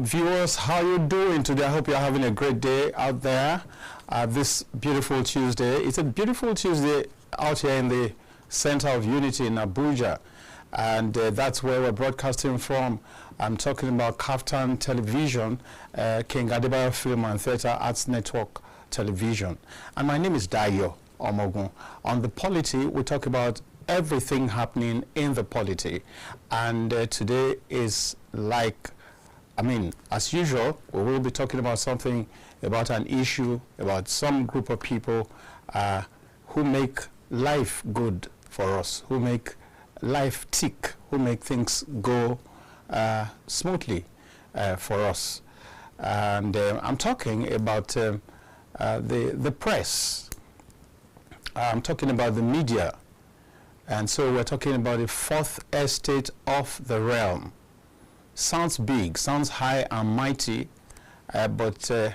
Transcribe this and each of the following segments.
viewers, how you doing today? I hope you're having a great day out there this beautiful Tuesday. It's a beautiful Tuesday out here in the Center of Unity in Abuja, and that's where we're broadcasting from. I'm talking about KAFTAN Television, King Adebayo Film and Theatre Arts Network Television. And my name is Dayo Omoogun. On the POLITY, we talk about everything happening in the POLITY. And today is as usual, we will be talking about something, about an issue, about some group of people who make life good for us, who make life tick, who make things go smoothly for us. And I'm talking about the press. I'm talking about the media. And so we're talking about the fourth estate of the realm. Sounds big, sounds high and mighty, but the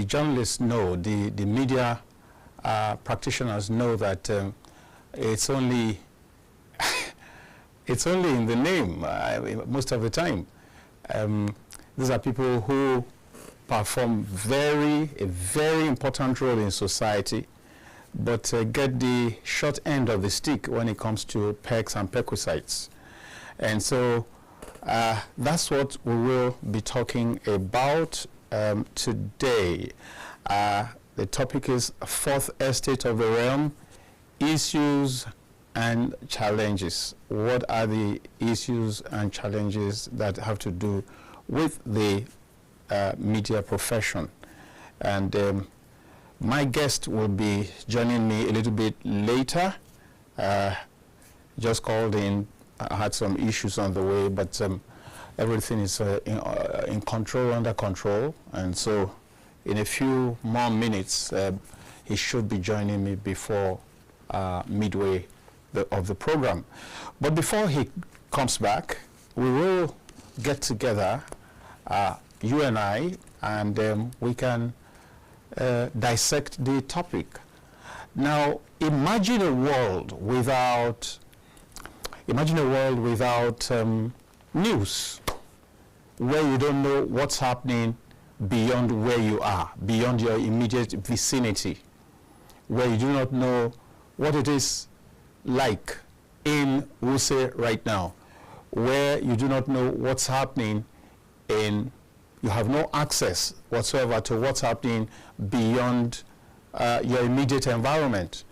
journalists know, the media practitioners know that it's only it's only in the name most of the time. These are people who perform a very important role in society, but get the short end of the stick when it comes to perks and perquisites. And so that's what we will be talking about today. The topic is Fourth Estate of the Realm, Issues and Challenges. What are the issues and challenges that have to do with the media profession? And my guest will be joining me a little bit later. Just called in. I had some issues on the way, but everything is in control, under control. And so in a few more minutes, he should be joining me before midway of the program. But before he comes back, we will get together, you and I, and we can dissect the topic. Now, imagine a world without news, where you don't know what's happening beyond where you are, beyond your immediate vicinity, where you do not know what it is like in Wuse right now, where you do not know what's happening you have no access whatsoever to what's happening beyond your immediate environment,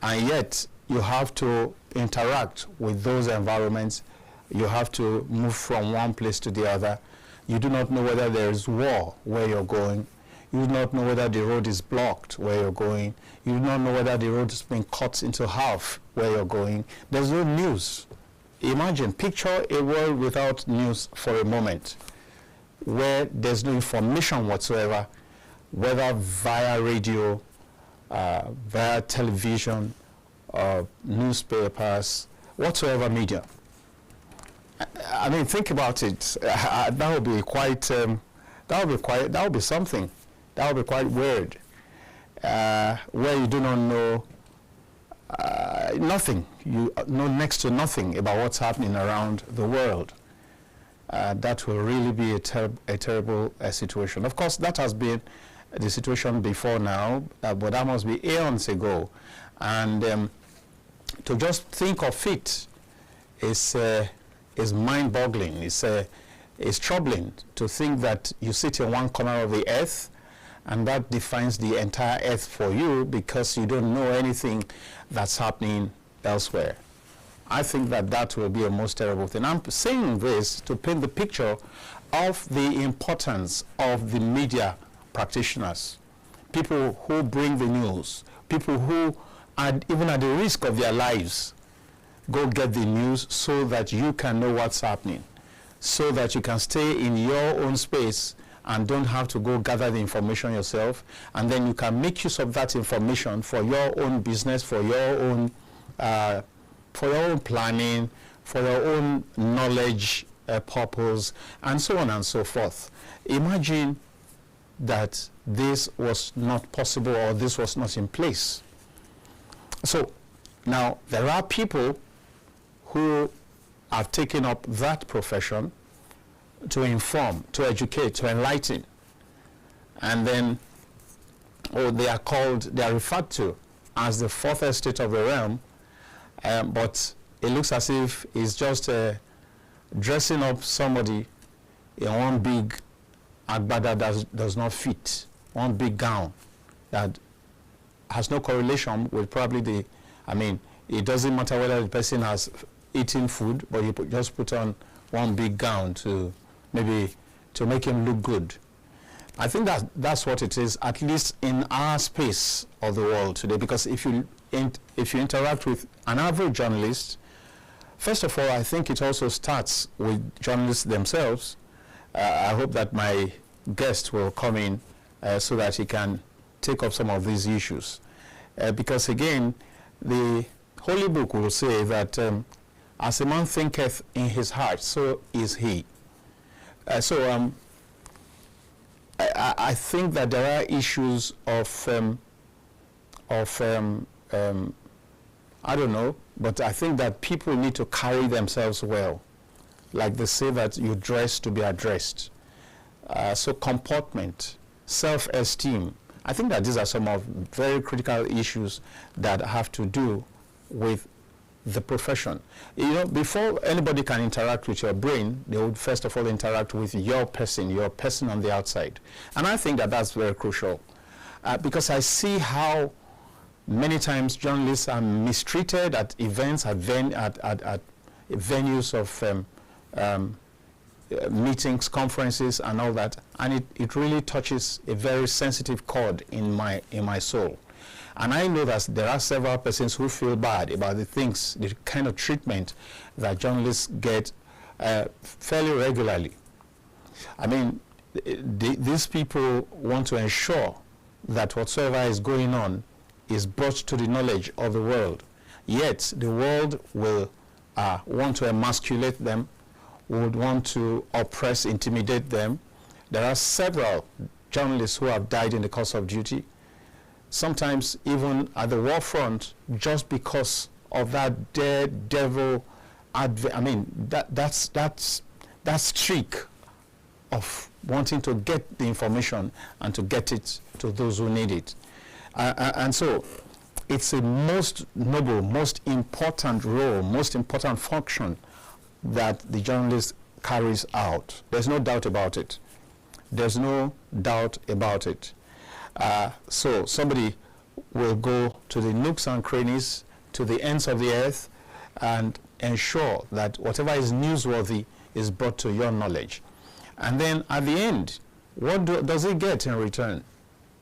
and yet you have to interact with those environments. You have to move from one place to the other. You do not know whether there is war where you're going. You do not know whether the road is blocked where you're going. You do not know whether the road has been cut into half where you're going. There's no news. Imagine, picture a world without news for a moment, where there's no information whatsoever, whether via radio, via television, newspapers, whatsoever media. I mean, think about it. That would be quite. That would be something. That would be quite weird. Where you do not know nothing. You know next to nothing about what's happening around the world. That will really be a terrible situation. Of course, that has been the situation before now, but that must be eons ago. And to just think of it is mind-boggling. It's troubling to think that you sit in one corner of the earth, and that defines the entire earth for you because you don't know anything that's happening elsewhere. I think that will be a most terrible thing. I'm saying this to paint the picture of the importance of the media practitioners, people who bring the news, people who are even at the risk of their lives, go get the news so that you can know what's happening, so that you can stay in your own space and don't have to go gather the information yourself, and then you can make use of that information for your own business, for your own planning, for your own knowledge purpose, and so on and so forth. Imagine that this was not possible, or this was not in place. So now there are people who have taken up that profession, to inform, to educate, to enlighten. And then, they are referred to as the fourth estate of the realm, but it looks as if it's just dressing up somebody in one big agbada that does not fit, one big gown that has no correlation with probably it doesn't matter whether the person has eaten food, but you just put on one big gown to maybe to make him look good. I think that's what it is, at least in our space of the world today, because if you interact with an average journalist, first of all, I think it also starts with journalists themselves. I hope that my guest will come in so that he can take up some of these issues. Because again, the Holy Book will say that as a man thinketh in his heart, so is he. I think that there are issues of I don't know, but I think that people need to carry themselves well. Like they say that you dress to be addressed. So comportment, self-esteem. I think that these are some of very critical issues that have to do with the profession. You know, before anybody can interact with your brain, they would first of all interact with your person on the outside. And I think that that's very crucial because I see how many times journalists are mistreated at events, at venues of meetings, conferences, and all that, and it really touches a very sensitive chord in my soul. And I know that there are several persons who feel bad about the kind of treatment that journalists get fairly regularly. I mean, these people want to ensure that whatsoever is going on is brought to the knowledge of the world. Yet the world will want to emasculate them, would want to oppress, intimidate them. There are several journalists who have died in the course of duty, sometimes even at the war front, just because of that daredevil, that streak of wanting to get the information and to get it to those who need it. And so it's a most noble, most important role, most important function that the journalist carries out. There's no doubt about it. There's no doubt about it. So somebody will go to the nooks and crannies, to the ends of the earth, and ensure that whatever is newsworthy is brought to your knowledge. And then at the end, what does he get in return?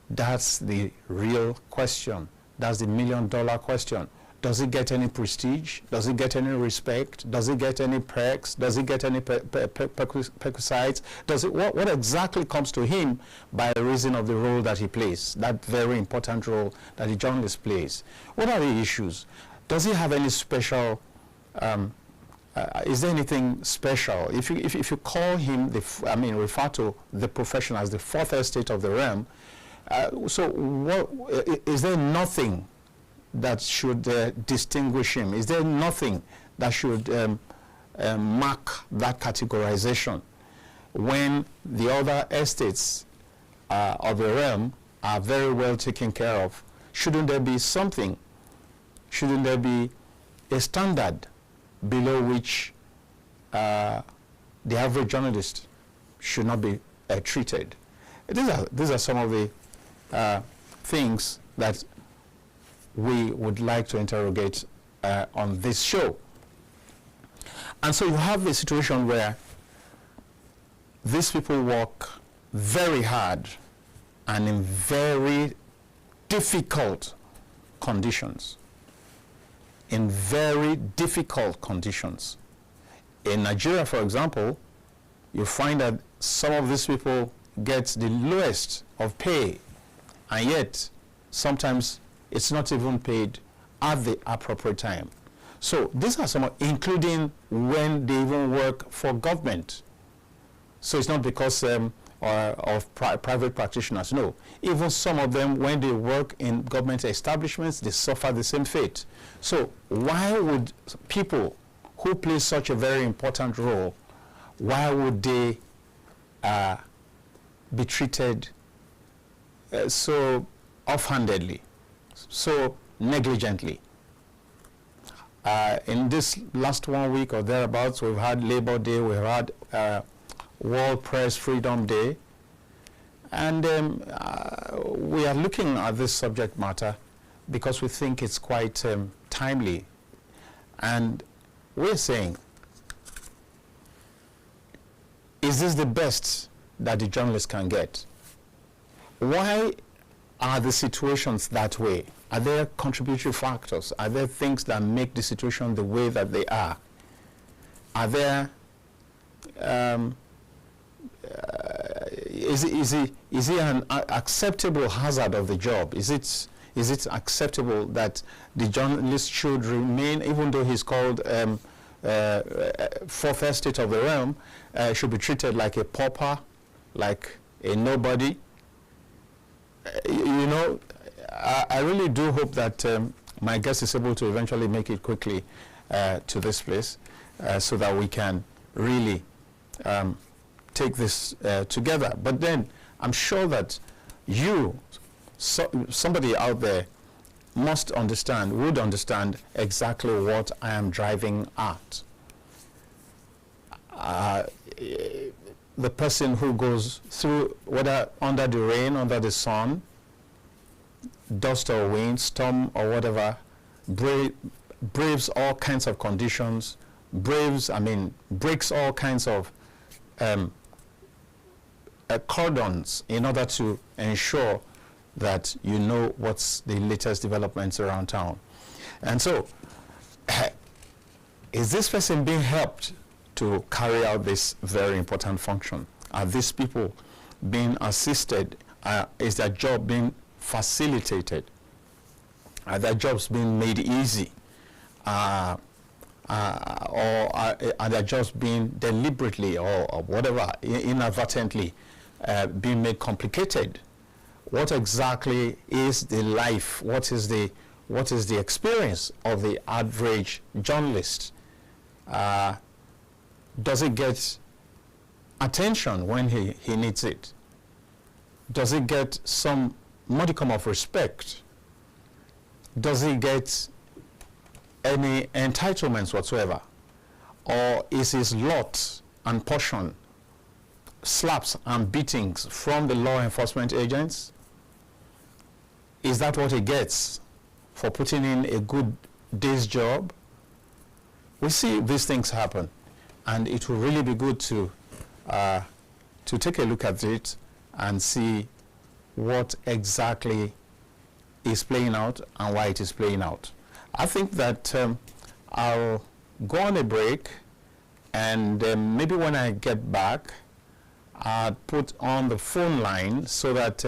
That's the real question. That's the million-dollar question. Does he get any prestige? Does he get any respect? Does he get any perks? Does he get any perquisites? What exactly comes to him by reason of the role that he plays, that very important role that the journalist plays? What are the issues? Does he have any special, is there anything special? If you call him, refer to the profession as the fourth estate of the realm, so is there nothing that should distinguish him? Is there nothing that should mark that categorization when the other estates of the realm are very well taken care of? Shouldn't there be something? Shouldn't there be a standard below which the average journalist should not be treated? These are some of the things that we would like to interrogate on this show. And so you have a situation where these people work very hard and in very difficult conditions. In very difficult conditions. In Nigeria, for example, you find that some of these people get the lowest of pay, and yet sometimes it's not even paid at the appropriate time. So these are some, including when they even work for government. So it's not because of private practitioners, no. Even some of them, when they work in government establishments, they suffer the same fate. So why would people who play such a very important role, why would they be treated so offhandedly, so negligently. In this last 1 week or thereabouts, we've had Labor Day, we've had World Press Freedom Day, and we are looking at this subject matter because we think it's quite timely. And we're saying, is this the best that the journalist can get? Why are the situations that way? Are there contributory factors? Are there things that make the situation the way that they are? Are there, is it an acceptable hazard of the job? Is it acceptable that the journalist should remain, even though he's called fourth estate of the realm, should be treated like a pauper, like a nobody? You know, I really do hope that my guest is able to eventually make it quickly to this place so that we can really take this together. But then I'm sure that you, somebody out there, must understand, would understand exactly what I am driving at. The person who goes through, whether under the rain, under the sun, dust or wind, storm or whatever, braves all kinds of conditions, breaks all kinds of cordons in order to ensure that you know what's the latest developments around town. And so, is this person being helped to carry out this very important function? Are these people being assisted? Is their job being facilitated? Are their jobs being made easy? Or are their jobs being deliberately or whatever, inadvertently being made complicated? What exactly is the life? What is the experience of the average journalist? Does it get attention when he needs it? Does it get some modicum of respect? Does he get any entitlements whatsoever? Or is his lot and portion slaps and beatings from the law enforcement agents? Is that what he gets for putting in a good day's job? We see these things happen, and it will really be good to take a look at it and see what exactly is playing out and why it is playing out. I think that I'll go on a break, and maybe when I get back, I'll put on the phone line so that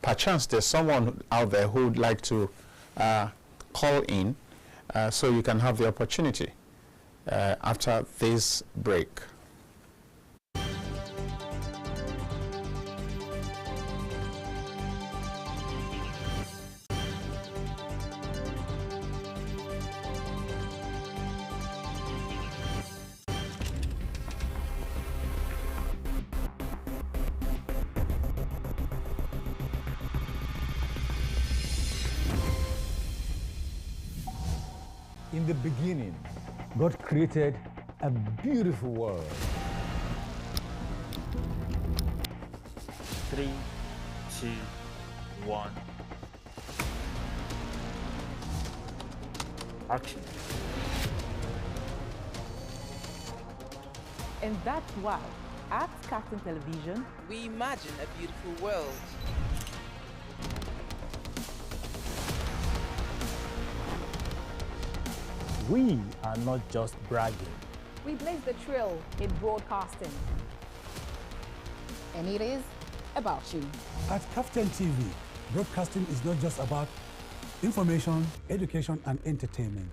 perchance there's someone out there who would like to call in, so you can have the opportunity after this break. In the beginning, God created a beautiful world. 3, 2, 1. Action. And that's why, at KAFTAN Television, we imagine a beautiful world. We are not just bragging. We blaze the trail in broadcasting. And it is about you. At KAFTAN TV, broadcasting is not just about information, education, and entertainment.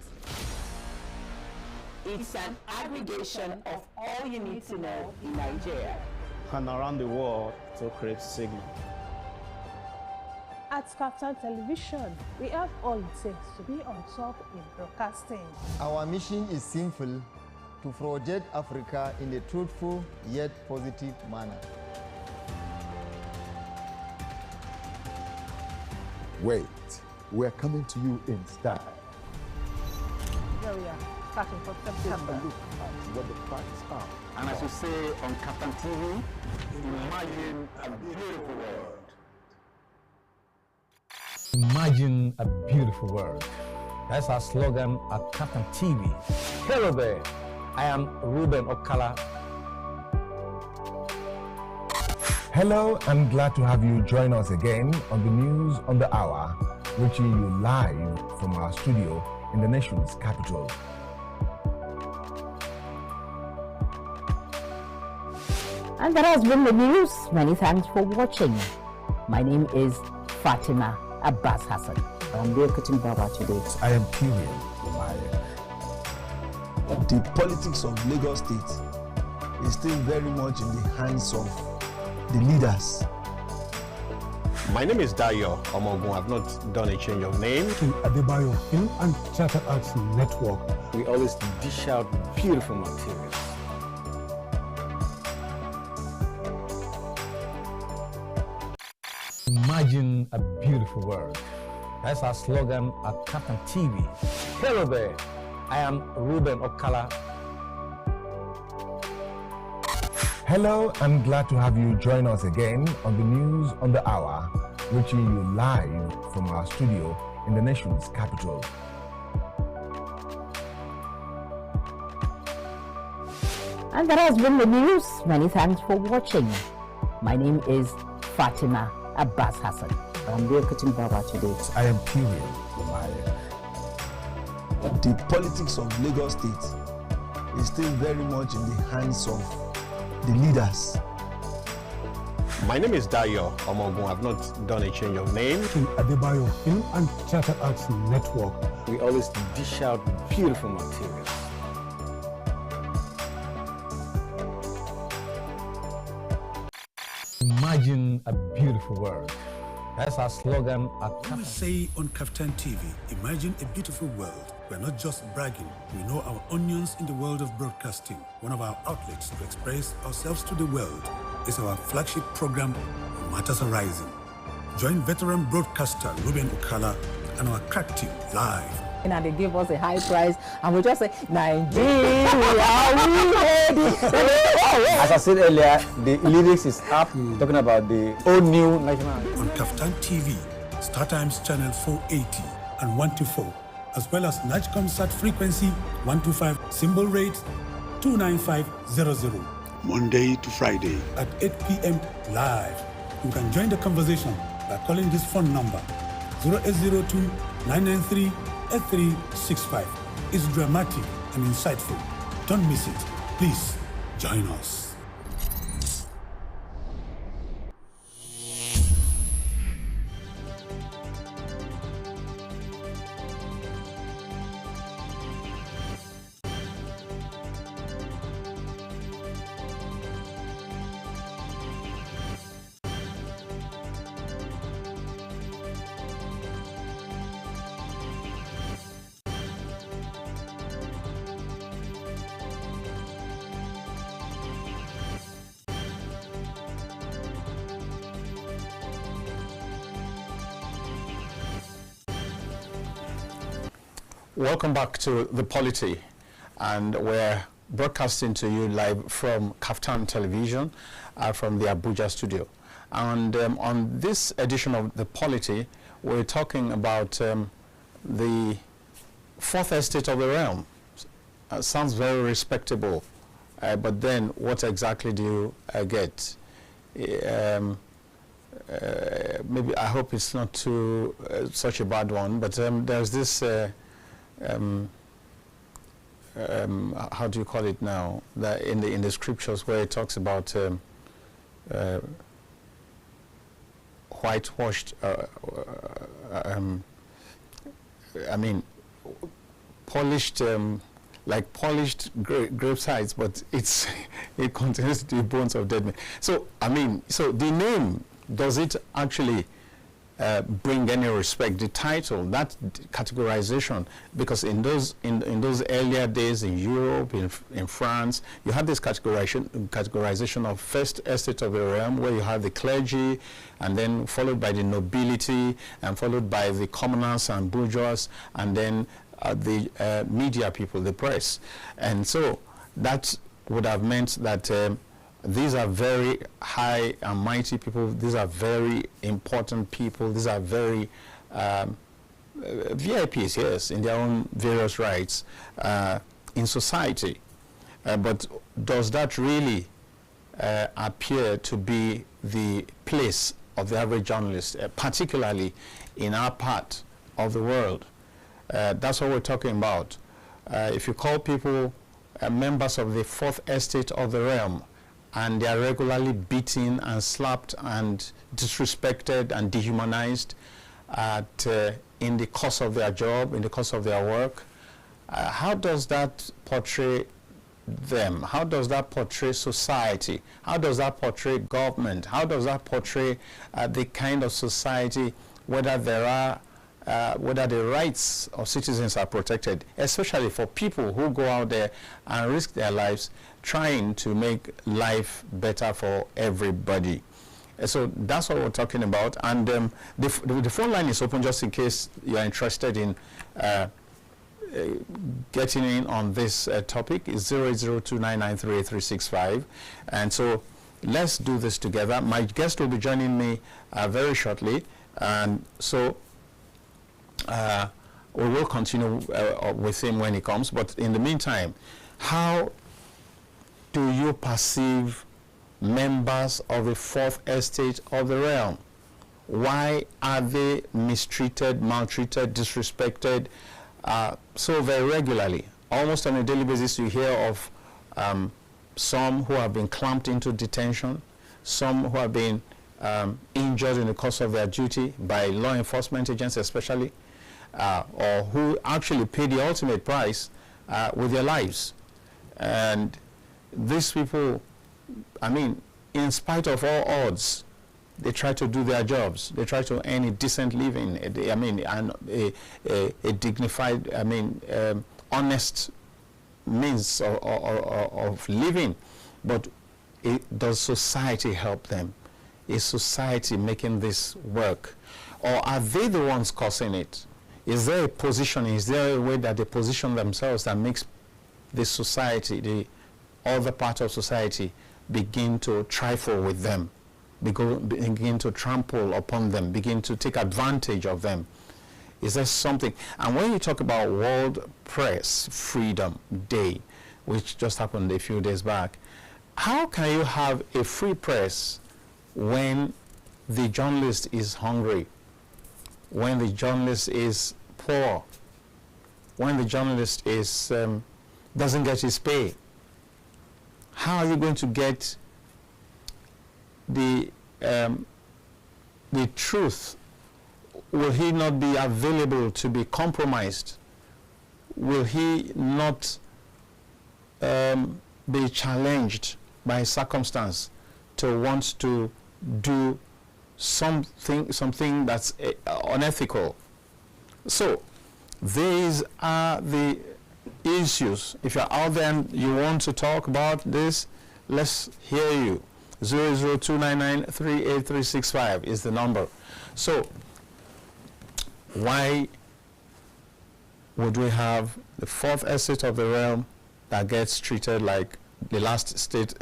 it's an aggregation of all you need to know in Nigeria And around the world to create signal. At KAFTAN Television, we have all it takes to be on top in broadcasting. Our mission is simple: to project Africa in a truthful yet positive manner. wait. We're coming to you in style. Here we are, starting from September. Look at what the facts are. And as you say on KAFTAN TV, imagine a beautiful world. Imagine a beautiful world. That's our slogan at KAFTAN TV. Hello there, I am Ruben Okala. Hello, I'm glad to have you join us again on the News on the Hour, reaching you live from our studio in the nation's capital. And that has been the news. Many thanks for watching. My name is Fatima Abbas Hassan. I'm Ayokunle Baba today. I am Kyrian. The politics of Lagos State is still very much in the hands of the leaders. My name is Dayo Omoogun. I've not done a change of name. To Adebayo Film and Theatre Arts Network. We always dish out beautiful materials. Imagine a beautiful world. That's our slogan at KAFTAN TV. Hello there, I am Ruben Okala. Hello, I'm glad to have you join us again on the News on the Hour, reaching you live from our studio in the nation's capital. And that has been the news. Many thanks for watching. My name is Fatima Abbas Hassan. I'm Ayokunle Baba today. I am Kyrian. The politics of Lagos State is still very much in the hands of the leaders. My name is Dayo Omoogun. I've not done a change of name. To Adebayo Film and Theatre Arts Network. We always dish out beautiful materials. Imagine a beautiful world. That's our slogan at When we say on KAFTAN TV, imagine a beautiful world. We're not just bragging. We know our onions in the world of broadcasting. One of our outlets to express ourselves to the world is our flagship program, Matters Arising. Join veteran broadcaster Ruben Okala and our crack team live. And they give us a high price, and we just say, Nigeria, we ready. As I said earlier, the lyrics is up, talking about the old new national. On KAFTAN TV, StarTimes channel 480 and 124, as well as NIGCOMSAT frequency 125, symbol rate 29500. Monday to Friday at 8 p.m. live. You can join the conversation by calling this phone number 0802 993 8365. It's dramatic and insightful. Don't miss it. Please join us. Welcome back to the POLITY, and we're broadcasting to you live from KAFTAN Television, from the Abuja studio. And on this edition of the POLITY, we're talking about the fourth estate of the realm. Sounds very respectable, but then what exactly do you get? Maybe I hope it's not too such a bad one, but there's this how do you call it now? That in the scriptures where it talks about whitewashed, I mean, polished, like polished grave sides, but it contains the bones of dead men. So I mean, so the name, does it actually bring any respect. The title, that categorization, because in those earlier days in Europe, in France, you had this categorization of first estate of the realm, where you have the clergy, and then followed by the nobility, and followed by the commoners and bourgeois, and then the media people, the press. And so that would have meant that these are very high and mighty people. These are very important people. These are very VIPs, yes, in their own various rights in society. But does that really appear to be the place of the average journalist, particularly in our part of the world? That's what we're talking about. If you call people members of the fourth estate of the realm, and they are regularly beaten and slapped and disrespected and dehumanized in the course of their job, in the course of their work, how does that portray them? How does that portray society? How does that portray government? How does that portray the kind of society, whether there are whether the rights of citizens are protected, especially for people who go out there and risk their lives trying to make life better for everybody. So that's what we're talking about. And the phone line is open just in case you're interested in getting in on this topic. It's 08029938365. And so let's do this together. My guest will be joining me very shortly. And so we will continue with him when he comes. But in the meantime, how do you perceive members of the fourth estate of the realm? Why are they mistreated, maltreated, disrespected so very regularly? Almost on a daily basis you hear of some who have been clamped into detention, some who have been injured in the course of their duty by law enforcement agents especially, or who actually pay the ultimate price with their lives. And these people, I mean, in spite of all odds, they try to do their jobs. They try to earn a decent living, a dignified, honest means of living. But does society help them? Is society making this work? Or are they the ones causing it? Is there a positioning? Is there a way that they position themselves that makes the society, the other part of society, begin to trifle with them, begin to trample upon them, begin to take advantage of them? Is there something? And when you talk about World Press Freedom Day, which just happened a few days back, how can you have a free press when the journalist is hungry, when the journalist is poor, when the journalist is doesn't get his pay? How are you going to get the truth? Will he not be available to be compromised? Will he not be challenged by circumstance to want to do something that's unethical? So these are the issues. If you're out there and you want to talk about this, let's hear you. 002993835 is the number. So why would we have the fourth estate of the realm that gets treated like the last estate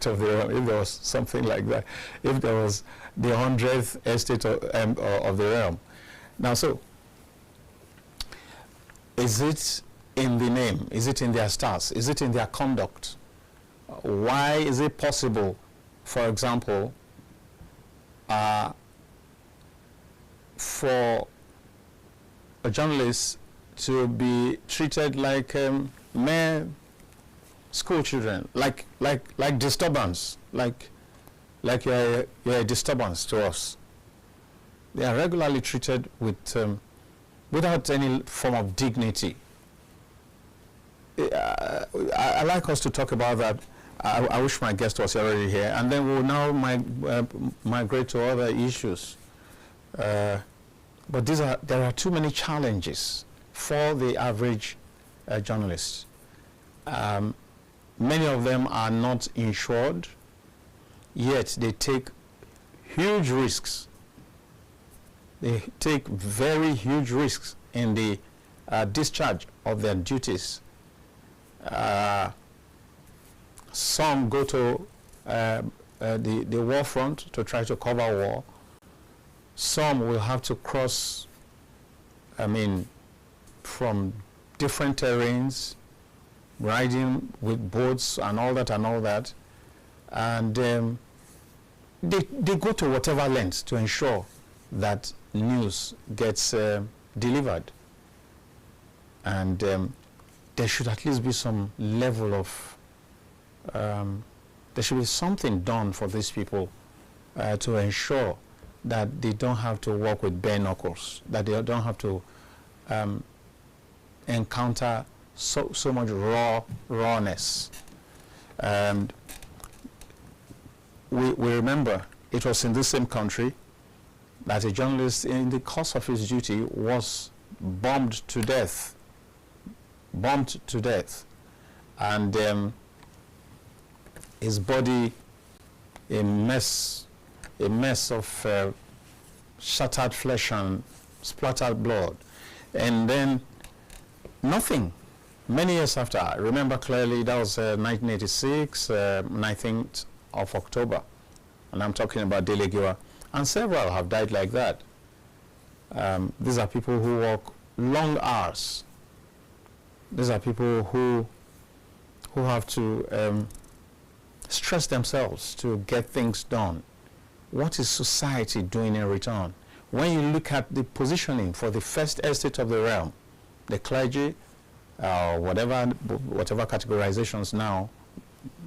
of the realm, if there was something like that, if there was the 100th estate of the realm? Now, so is it in the name? Is it in their stars? Is it in their conduct? Why is it possible, for example, for a journalist to be treated like mere school children, like disturbance, like you're a disturbance to us? They are regularly treated with without any form of dignity. I like us to talk about that. I wish my guest was already here, and then we'll now migrate to other issues. But there are too many challenges for the average journalist. Many of them are not insured, yet they take huge risks. They take very huge risks in the discharge of their duties. Some go to the war front to try to cover war. Some will have to cross, from different terrains, riding with boats and all that. And they go to whatever lengths to ensure that news gets delivered. And there should at least be some level of, there should be something done for these people to ensure that they don't have to work with bare knuckles, that they don't have to encounter so much rawness. And we remember it was in this same country that a journalist in the course of his duty was bombed to death, and his body a mess of shattered flesh and splattered blood. And then nothing. Many years after, I remember clearly, that was 1986, 19th of October, and I'm talking about Delegiwa, and several have died like that. These are people who work long hours. These are people who have to stress themselves to get things done. What is society doing in return? When you look at the positioning for the first estate of the realm, the clergy, whatever categorizations now,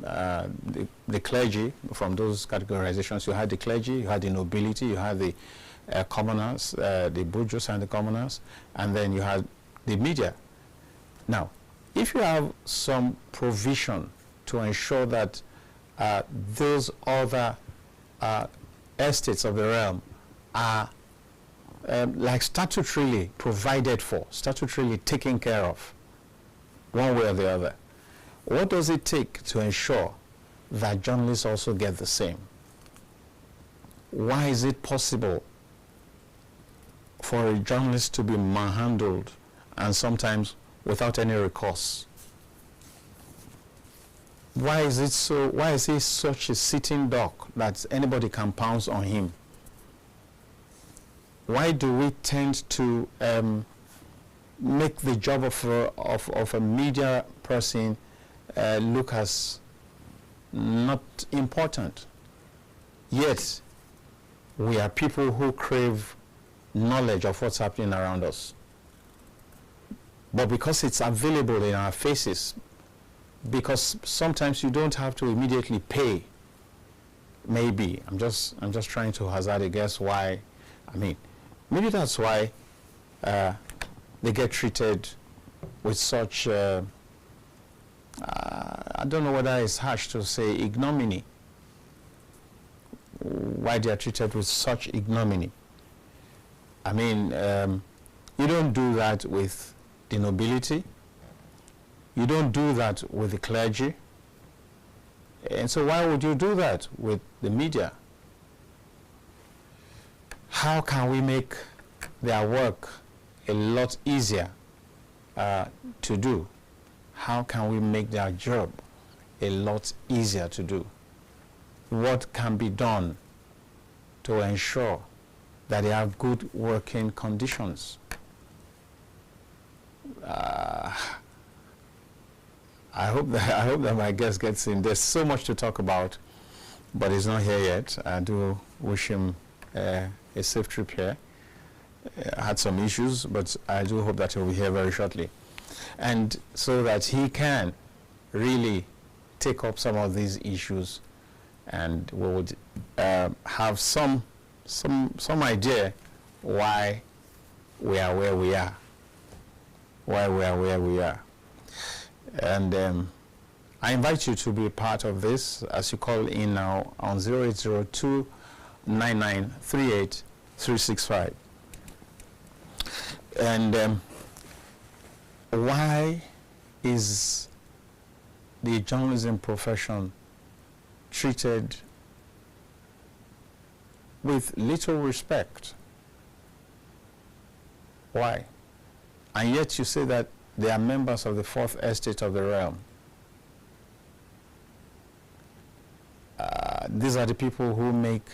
the clergy, from those categorizations, you had the clergy, you had the nobility, you had the commoners, the bourgeois and the commoners, and then you had the media. Now, if you have some provision to ensure that those other estates of the realm are like statutorily provided for, statutorily taken care of, one way or the other, what does it take to ensure that journalists also get the same? Why is it possible for a journalist to be manhandled and sometimes without any recourse? Why is he such a sitting duck that anybody can pounce on him? Why do we tend to make the job of a media person look as not important? Yet, we are people who crave knowledge of what's happening around us. But because it's available in our faces, because sometimes you don't have to immediately pay, maybe, I'm just trying to hazard a guess why, maybe that's why they get treated with such, I don't know whether it's harsh to say ignominy, why they are treated with such ignominy. You don't do that with the nobility, you don't do that with the clergy, and so why would you do that with the media? How can we make their work a lot easier to do? How can we make their job a lot easier to do? What can be done to ensure that they have good working conditions? I hope that my guest gets in. There's so much to talk about, but he's not here yet. I do wish him a safe trip here. I had some issues, but I do hope that he'll be here very shortly, and so that he can really take up some of these issues, and we would have some idea why we are where we are. And I invite you to be part of this as you call in now on 0802-9938 365. And why is the journalism profession treated with little respect? Why? And yet you say that they are members of the fourth estate of the realm. These are the people who make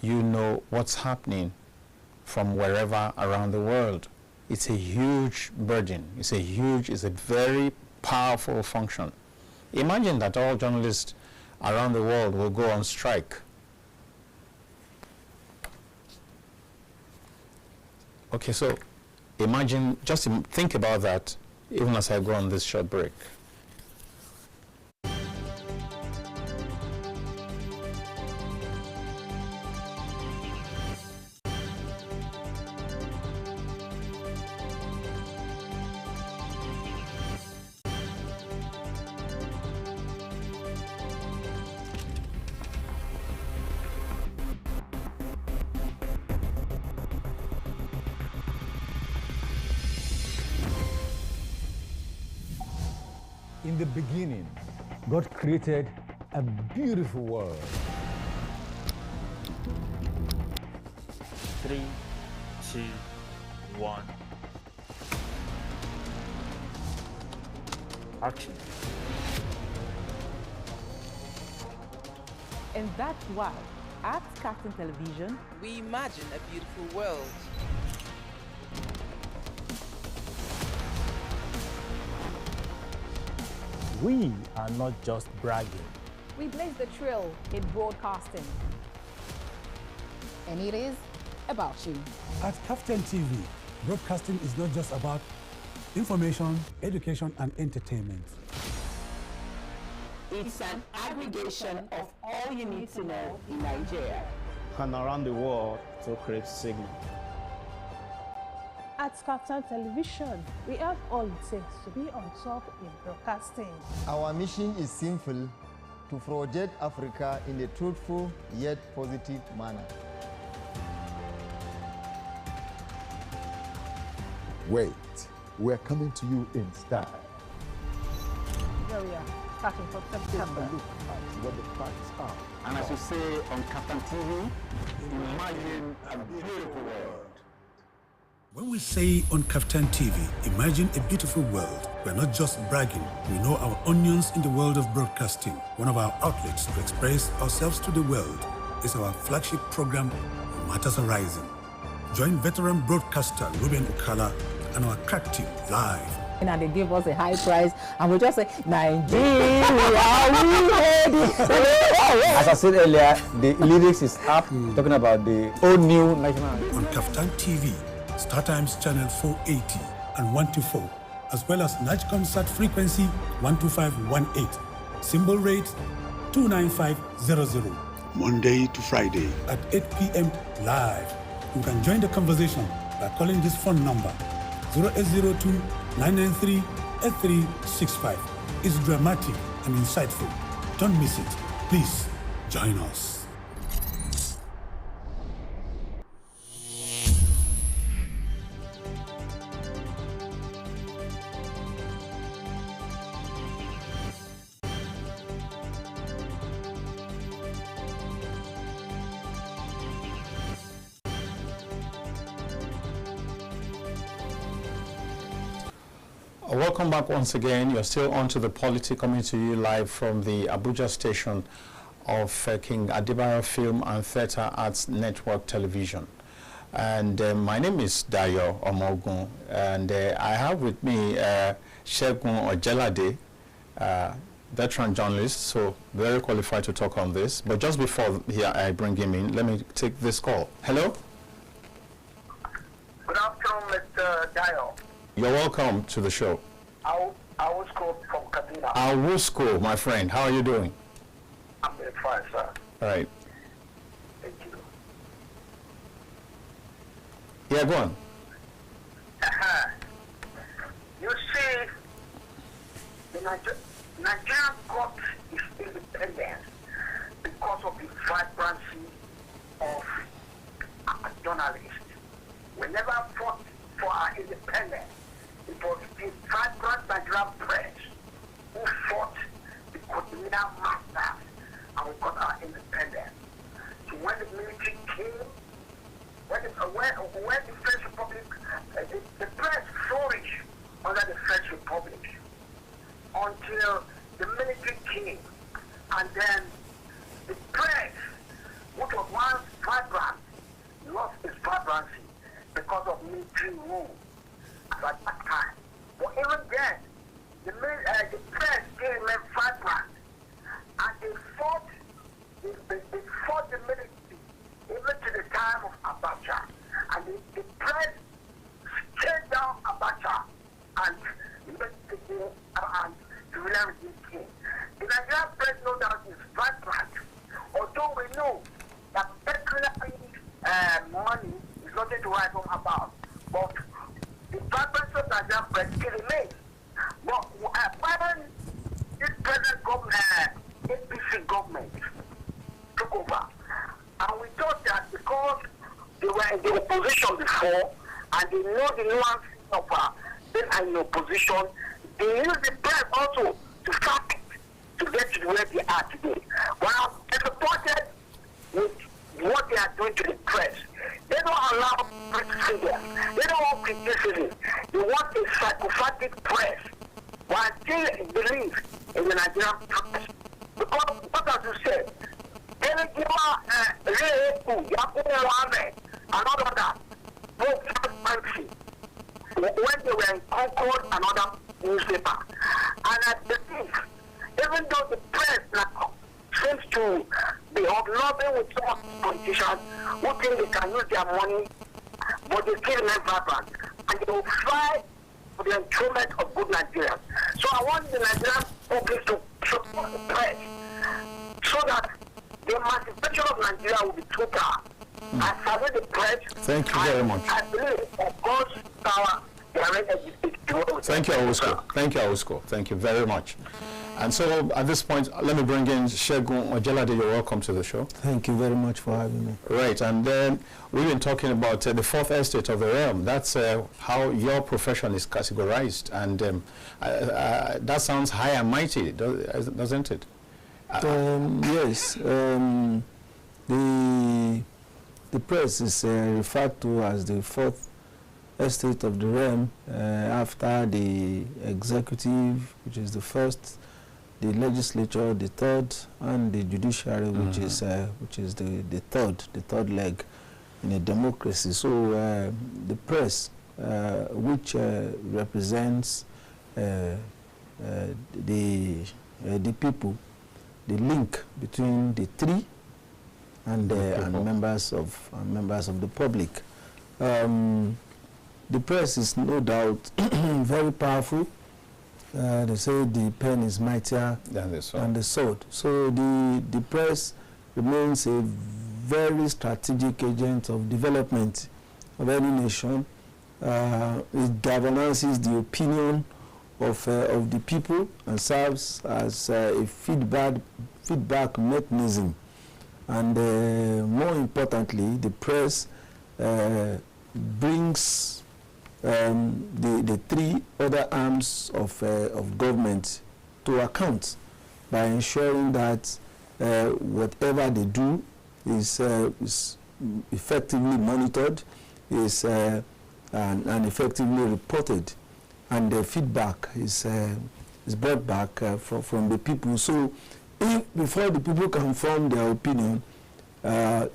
you know what's happening from wherever around the world. It's a huge burden. It's a very powerful function. Imagine that all journalists around the world will go on strike. Okay, so imagine, just think about that even as I go on this short break. In the beginning, God created a beautiful world. 3, 2, 1. Action. And that's why, at Kaftan Television, we imagine a beautiful world. We are not just bragging. We blaze the trail in broadcasting. And it is about you. At Kaftan TV, broadcasting is not just about information, education, and entertainment. It's an aggregation of all you need to know in Nigeria And around the world to create signal. At Kaftan Television, we have all it takes to be on top in broadcasting. Our mission is simple: to project Africa in a truthful yet positive manner. Wait, we're coming to you in style. Here we are, starting from September. Look at what the facts are. And as you say on Kaftan TV, imagine a beautiful world. When we say on Kaftan TV, imagine a beautiful world, we're not just bragging. We know our onions in the world of broadcasting. One of our outlets to express ourselves to the world is our flagship program, Matters Arising. Join veteran broadcaster Ruben Okala and our crack team live. And they give us a high price, and we just say, Nigeria, we ready. As I said earlier, the lyrics is up, talking about the old new national. On Kaftan TV, StarTimes channel 480 and 124, as well as NIGCOMSAT frequency 12518, symbol rate 29500. Monday to Friday at 8 p.m. live. You can join the conversation by calling this phone number 0802 993 8365. It's dramatic and insightful. Don't miss it. Please join us. Welcome back once again. You're still on to the POLITY, coming to you live from the Abuja station of King Adebayo Film and Theatre Arts Network Television. And my name is Dayo Omoogun, and I have with me Segun Ojelade, veteran journalist, so very qualified to talk on this. But just before I bring him in, let me take this call. Hello? Good afternoon, Mr. Dayo. You're welcome to the show. I was called from Kaduna. Awusko, my friend. How are you doing? I'm very fine, sir. All right. Thank you. Yeah, go on. You see, the Nigeria got its independence because of the vibrancy of journalists. We never fought for our independence. It was the vibrant Nigerian press who fought the colonial masters, and we got our independence. So when the military came, when the French Republic, the press flourished under the French Republic until the military came, and then the press, which was once vibrant, lost its vibrancy because of military rule at that time. But even then, the press still remained vibrant, and they fought the military even to the time of Abuja, and the press stayed down Abuja and the reality came. The Nigerian press knows that it's vibrant, although we know that pecuniary money is nothing to write home about. But the vibrancy of Nigerian press still remains. But when this present government, APC government, took over, and we thought that because they were in the opposition before, and they know the nuances of being in opposition, they use the press also to fight to get to where they are today. Well, they're supported with what they are doing to the press. They don't allow criticism. They don't want criticism. They want a psychopathic press. But I still believe in the Nigerian press. Because, what as you said, and all of that, when they were in Concord, another newspaper. And I believe, even though the press now seems to be hobnobbing with some politicians who think they can use their money, but they still remain vibrant. And they will fight for the enthronement of good Nigerians. So I want the Nigerian public to support the press so that the emancipation of Nigeria will be total. I salute the press. Thank you very much. I believe, of course, power. Thank you, Awusko. Thank you, Awusko. Thank you very much. And so, at this point, let me bring in Segun Ojelade. You're welcome to the show. Thank you very much for having me. Right, and then we've been talking about the fourth estate of the realm. That's how your profession is categorized, and that sounds high and mighty, doesn't it? Yes. The press is referred to as the fourth estate of the realm after the executive, which is the first, the legislature, the third, and the judiciary, which is the third leg in a democracy. So the press, which represents the people, the link between the three and members of the public. The press is no doubt very powerful. They say the pen is mightier than the sword. So the press remains a very strategic agent of development of any nation. It governs the opinion of the people and serves as a feedback mechanism. And more importantly, the press brings the three other arms of government to account by ensuring that whatever they do is effectively monitored, and effectively reported, and the feedback is brought back from the people. So, if before the people can form their opinion, a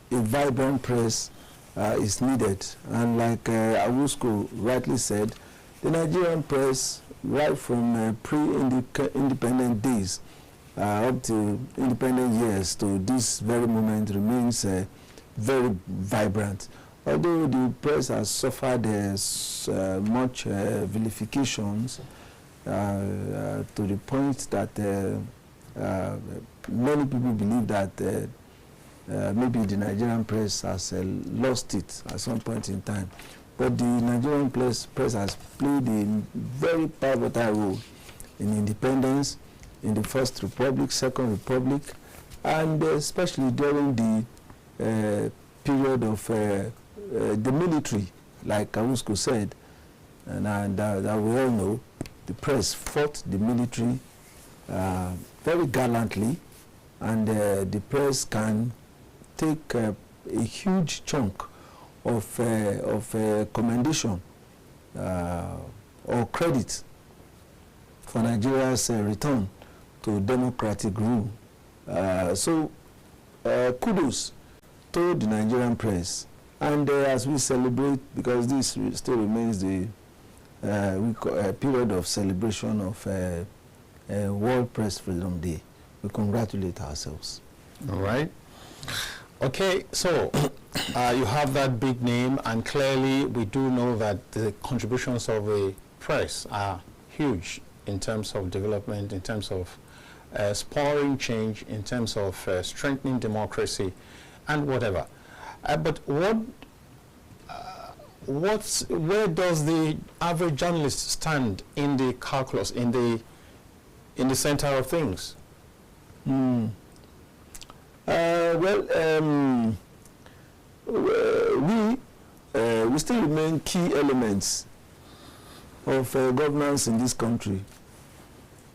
vibrant press is needed. And like Awusko rightly said, the Nigerian press, right from pre-independent days up to independent years to this very moment, remains very vibrant. Although the press has suffered much vilifications to the point that many people believe that maybe the Nigerian press has lost it at some point in time. But the Nigerian press has played a very pivotal role in independence, in the First Republic, Second Republic, and especially during the period of the military, like Kawusko said, and that we all know, the press fought the military very gallantly, and the press can take a huge chunk of commendation or credit for Nigeria's return to democratic rule. So kudos to the Nigerian press. And as we celebrate, because this still remains the period of celebration of World Press Freedom Day, we congratulate ourselves. All right. Okay, so you have that big name, and clearly we do know that the contributions of the press are huge in terms of development, in terms of spurring change, in terms of strengthening democracy, and whatever. But where does the average journalist stand in the calculus, in the center of things? We still remain key elements of governance in this country.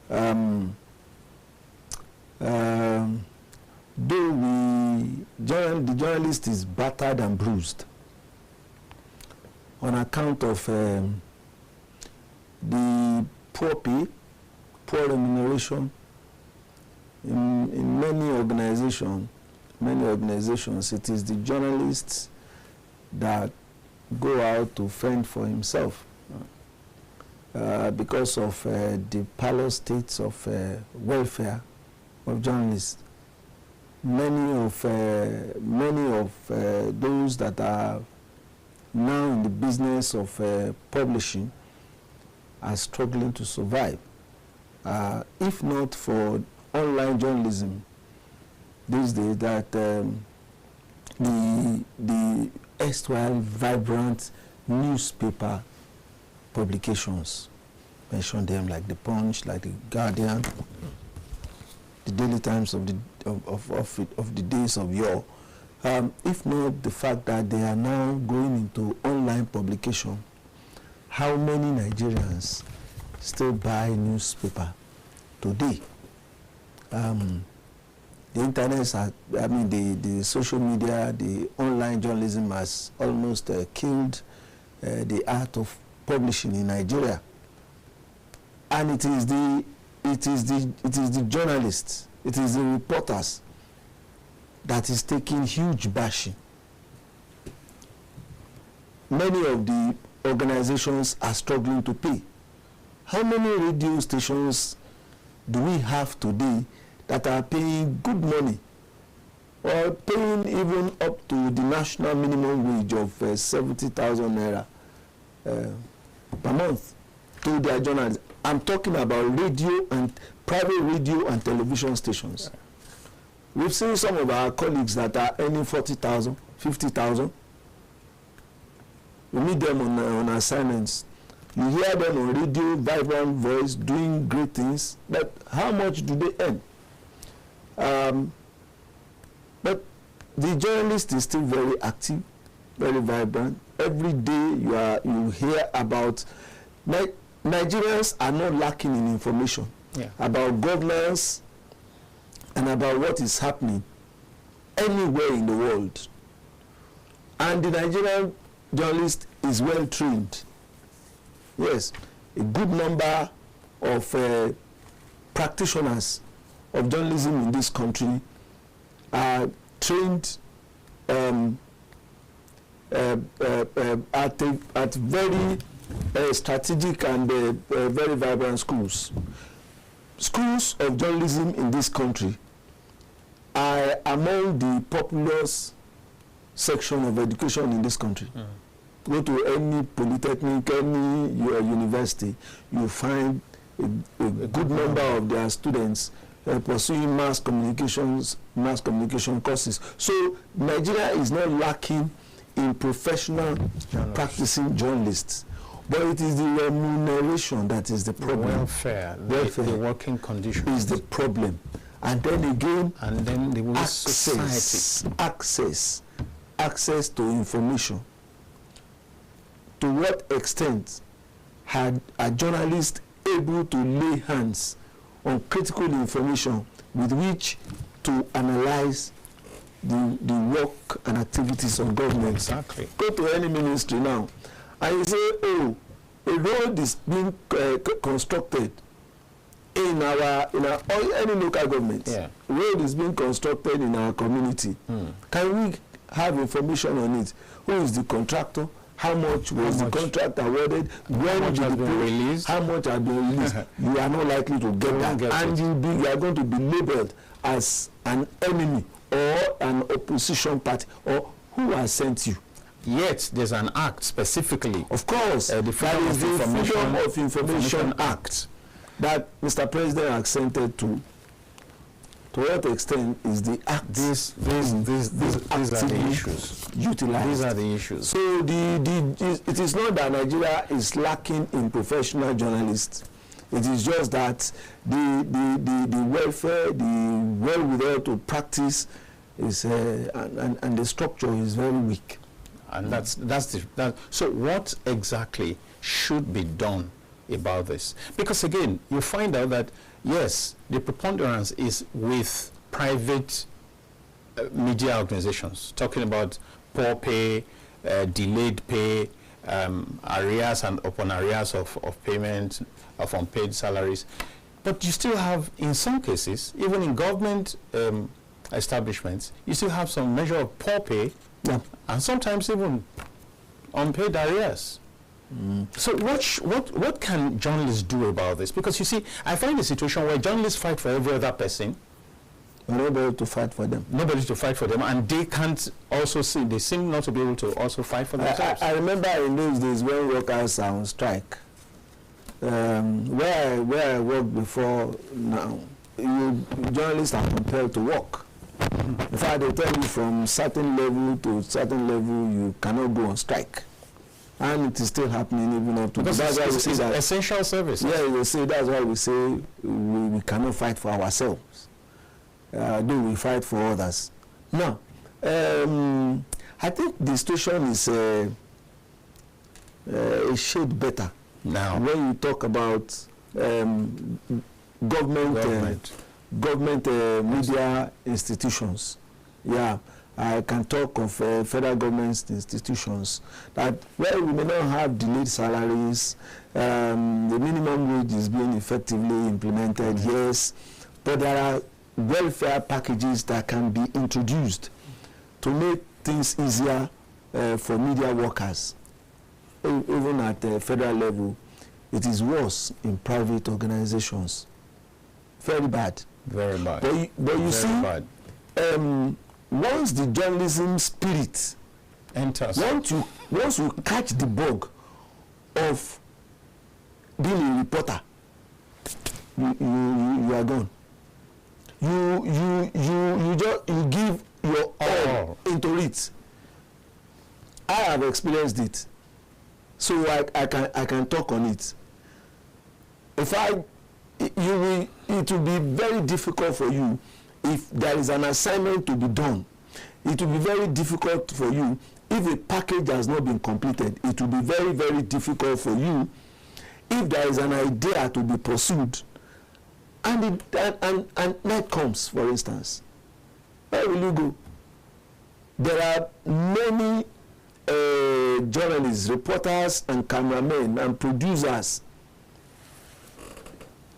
Though the journalist is battered and bruised on account of the poor pay, poor remuneration in many organizations. It is the journalists that go out to fend for himself because of the parlor states of welfare of journalists. Many of those that are now in the business of publishing are struggling to survive. If not for online journalism these days, that the erstwhile vibrant newspaper publications, mention them like the Punch, like the Guardian, the Daily Times of the days of yore. If not the fact that they are now going into online publication, how many Nigerians still buy newspaper today? The internet, the social media, the online journalism has almost killed the art of publishing in Nigeria. And it is the journalists, it is the reporters that is taking huge bashing. Many of the organizations are struggling to pay. How many radio stations do we have today that are paying good money, or paying even up to the national minimum wage of 70,000 naira per month to their journalists? I'm talking about radio and private radio and television stations. We've seen some of our colleagues that are earning 40,000, 50,000. We meet them on assignments. You hear them on radio, vibrant voice, doing great things, but how much do they earn? But the journalist is still very active, very vibrant. Every day you hear about Nigerians are not lacking in information about governance and about what is happening anywhere in the world. And the Nigerian journalist is well trained. Yes, a good number of practitioners of journalism in this country are trained at very strategic and very vibrant schools. Schools of journalism in this country are among the populous section of education in this country. Go to any polytechnic, any university, you find a good number of their students pursuing mass communication courses. So Nigeria is not lacking in professional practicing journalists, but it is the remuneration that is the problem. Welfare, the working conditions is the problem. And then again, the access to information to what extent are journalists able to lay hands on critical information with which to analyze the work and activities of government? Exactly. Go to any ministry now, and you say, oh, a road is being constructed in our or any local government. Yeah. Road is being constructed in our community. Can we have information on it? Who is the contractor? How much was the contract awarded? When much has been released? How much has been released? You are not likely to get that, and you are going to be labeled as an enemy or an opposition party, or who has sent you? Yet there's an act specifically. Of course, the Freedom of Information Act that Mr. President accented to. To what extent is the act? These are the issues. Utilized. These are the issues. So it is not that Nigeria is lacking in professional journalists. It is just that the welfare, the wherewithal to practice is and the structure is very weak. And so what exactly should be done about this? Because again, you find out that yes, the preponderance is with private media organizations, talking about poor pay, delayed pay, arrears and upon arrears of payment of unpaid salaries. But you still have, in some cases, even in government establishments, you still have some measure of poor pay, and sometimes even unpaid arrears. So what can journalists do about this? Because you see, I find a situation where journalists fight for every other person. Nobody to fight for them. Nobody to fight for them, and they can't also see. They seem not to be able to also fight for themselves. I remember in those days when workers are on strike. Where I worked before now, journalists are compelled to work. In fact, they tell you from certain level to certain level you cannot go on strike. And it is still happening even up to because that's why we say that essential service. Yeah, you say that's why we say we cannot fight for ourselves. Though we fight for others. Now, I think the situation is a shade better now when you talk about government media institutions. Yeah. I can talk of federal government institutions that where we may not have delayed salaries, the minimum wage is being effectively implemented, yes, but there are welfare packages that can be introduced to make things easier for media workers. Even at the federal level, it is worse in private organizations. Very bad. Very bad. But you see, once the journalism spirit enters, once you catch the bug of being a reporter, you are gone. You give your all into it. I have experienced it, so I can talk on it. It will be very difficult for you. If there is an assignment to be done, it will be very difficult for you. If a package has not been completed, it will be very, very difficult for you. If there is an idea to be pursued, and night comes, for instance, where will you go? There are many journalists, reporters, and cameramen and producers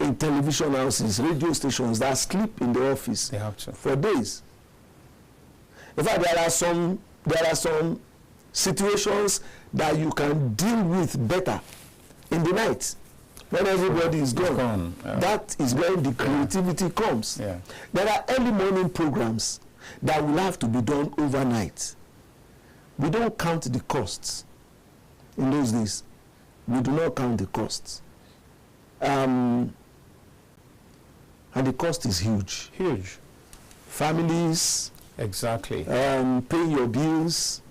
in television houses, radio stations that sleep in the office for days. In fact, there are some situations that you can deal with better in the night when everybody is gone. That is when the creativity comes. Yeah. There are early morning programs that will have to be done overnight. We don't count the costs in those days. We do not count the costs. And the cost is huge. Huge. Families. Exactly. Paying your bills.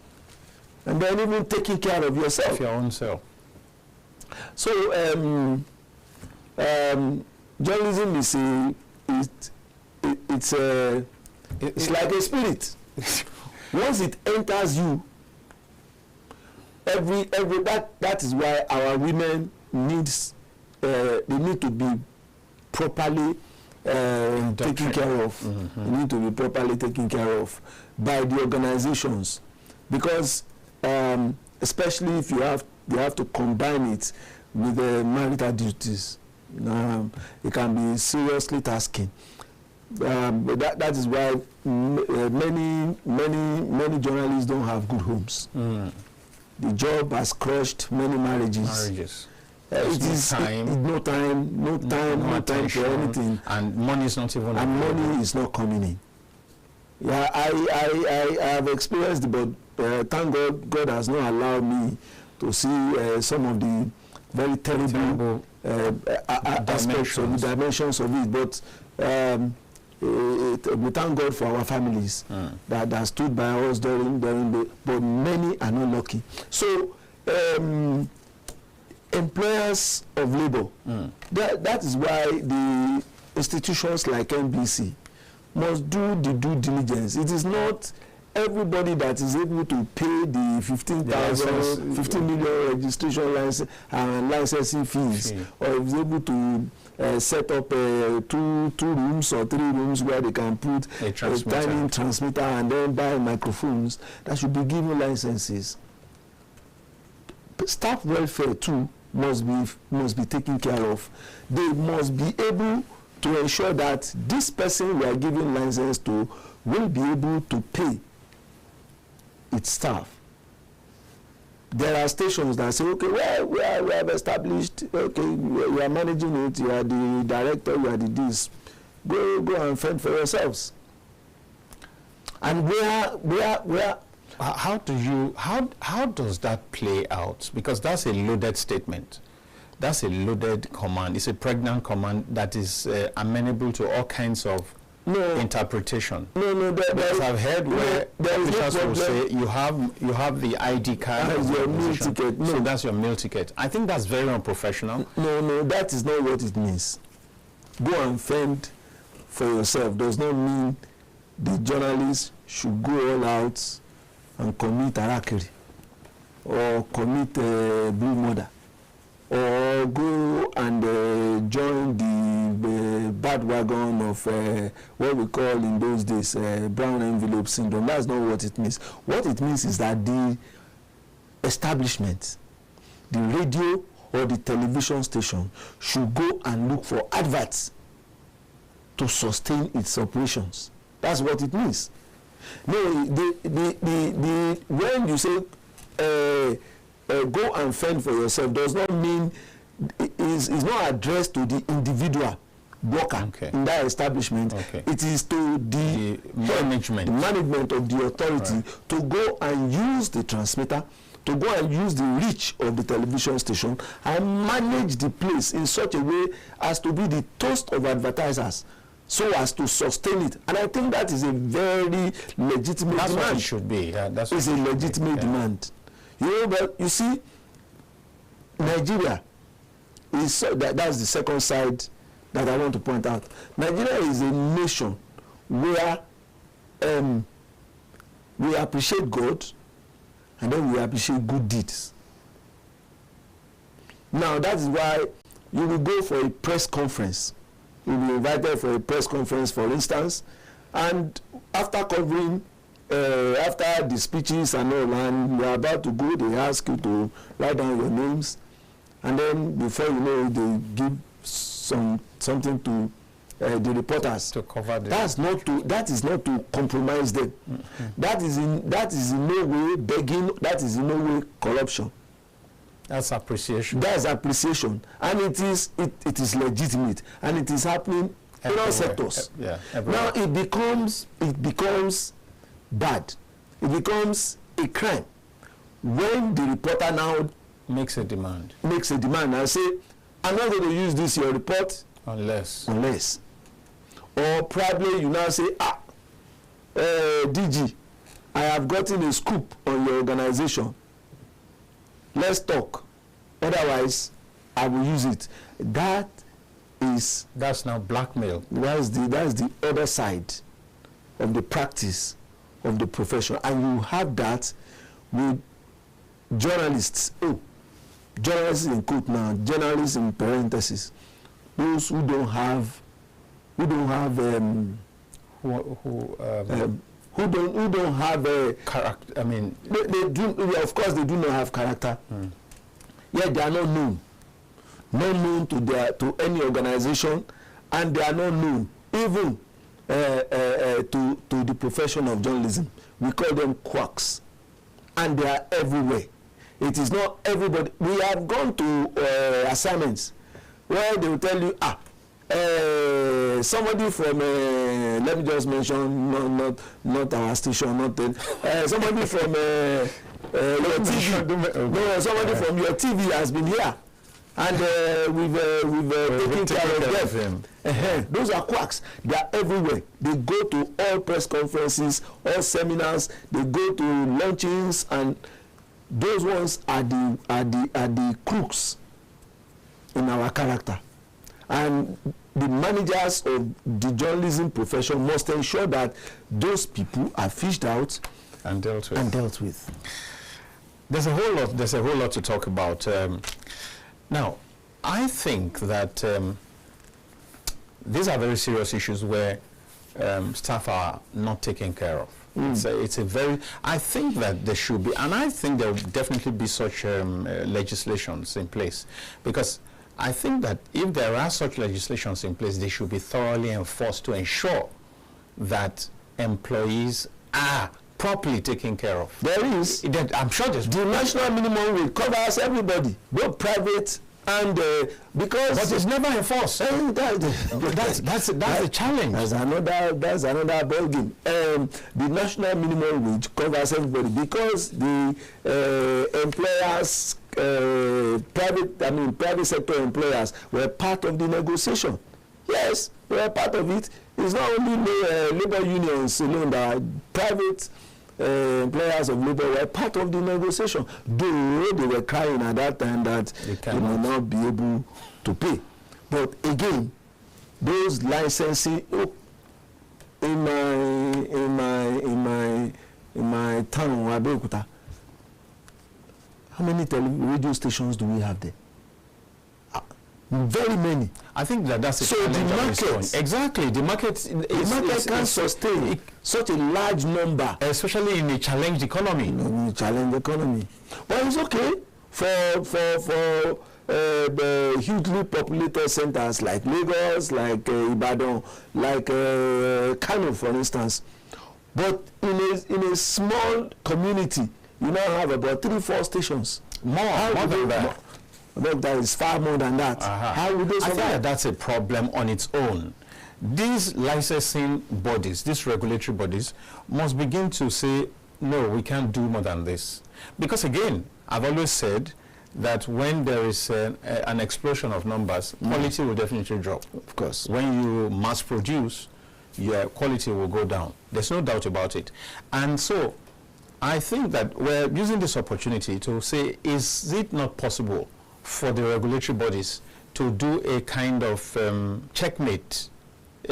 And then even taking care of yourself. Of your own self. So, journalism it's like a spirit. Once it enters you, that is why our women needs they need to be properly taken care of. They need to be properly taken care of by the organizations, because especially if they have to combine it with the marital duties. It can be seriously tasking. That is why many journalists don't have good homes. The job has crushed many marriages. No time for anything, and money is not even. And money is not coming in. Yeah, I have experienced it, but thank God has not allowed me to see some of the very terrible aspects of the dimensions of it. But we thank God for our families that stood by us during but many are not lucky. So employers of labor, that is why the institutions like NBC must do the due diligence. It is not everybody that is able to pay the 15 million registration license and licensing fees, or is able to set up 2 rooms or 3 rooms where they can put a tiny transmitter and then buy microphones that should be given licenses. Staff welfare too must be taken care of. They must be able to ensure that this person we are giving license to will be able to pay its staff. There are stations that say, okay, well, we have established, okay, you are managing it, you are the director, you are the this. Go and fend for yourselves. And how does that play out? Because that's a loaded statement. That's a loaded command. It's a pregnant command that is amenable to all kinds of interpretation. Because I've heard where officials will say you have the ID card as your meal ticket. So that's your meal ticket. I think that's very unprofessional. No, that is not what it means. Go and fend for yourself does not mean the journalist should go all out and commit harakiri or commit blue murder, or go and join the bad wagon of what we call in those days brown envelope syndrome. That's not what it means. What it means is that the establishment, the radio or the television station, should go and look for adverts to sustain its operations. That's what it means. No, when you say go and fend for yourself does not mean is not addressed to the individual worker in that establishment. It is to the management of the authority to go and use the transmitter, to go and use the reach of the television station and manage the place in such a way as to be the toast of advertisers, so as to sustain it. And I think that is a very legitimate demand. What it should be. That's a legitimate demand. You know, but you see, Nigeria is that's the second side that I want to point out. Nigeria is a nation where we appreciate God and then we appreciate good deeds. Now that is why you will go for a press conference. You'll be invited for a press conference, for instance, and after covering after the speeches and all, and you're about to go, they ask you to write down your names, and then before you know it, they give something to the reporters to cover the. That is not to compromise them. That is in no way begging. That is in no way corruption. That's appreciation. That's appreciation, and it is legitimate, and it is happening in all sectors. Now it becomes bad. It becomes a crime when the reporter now makes a demand and say, I'm not going to use this your report unless, or probably you now say, DG, I have gotten a scoop on your organization. Let's talk. Otherwise, I will use it. That's now blackmail. That's the other side of the practice of the profession, and you have that with journalists, journalists in quote now, journalists in parentheses, those who don't have who don't have a character. I mean, they do. Of course, they do not have character. Yet they are not known to any organization, and they are not known even to the profession of journalism. We call them quacks, and they are everywhere. It is not everybody. We have gone to assignments where they will tell you, somebody from let me just mention not our station, not somebody from your TV. No, somebody from your TV has been here, and we've taken care of them. Those are quacks. They are everywhere. They go to all press conferences, all seminars. They go to launchings, and those ones are the crooks in our character. And the managers of the journalism profession must ensure that those people are fished out and dealt with. There's a whole lot to talk about. Now, I think that these are very serious issues where staff are not taken care of. It's a very. I think that there should be, and I think there will definitely be such legislations in place, because I think that if there are such legislations in place, they should be thoroughly enforced to ensure that employees are properly taken care of. There is. I'm sure there's. The national minimum wage covers everybody, both private and because. But it's never enforced. That's a challenge. That's another ball game. The national minimum wage covers everybody because the employers. Private sector employers were part of the negotiation. Yes, they were part of it. It's not only labor unions alone that private employers of labor were part of the negotiation. Though they were crying at that time that they will not be able to pay. But again, those licensing in my town, Abuja, how many radio stations do we have there? Very many. I think that's a so the market. Exactly. The market can sustain such a large number. Especially in a challenged economy. In a challenged economy. But it's okay for the hugely populated centers like Lagos, like Ibadan, like Kano, for instance. But in a small community, you now have about 3-4 stations. More than that. That is far more than that. How would they survive? I think that's a problem on its own. These licensing bodies, these regulatory bodies, must begin to say, no, we can't do more than this. Because again, I've always said that when there is an explosion of numbers, quality will definitely drop. Of course. When you mass produce, your quality will go down. There's no doubt about it. And so, I think that we're using this opportunity to say, is it not possible for the regulatory bodies to do a kind of checkmate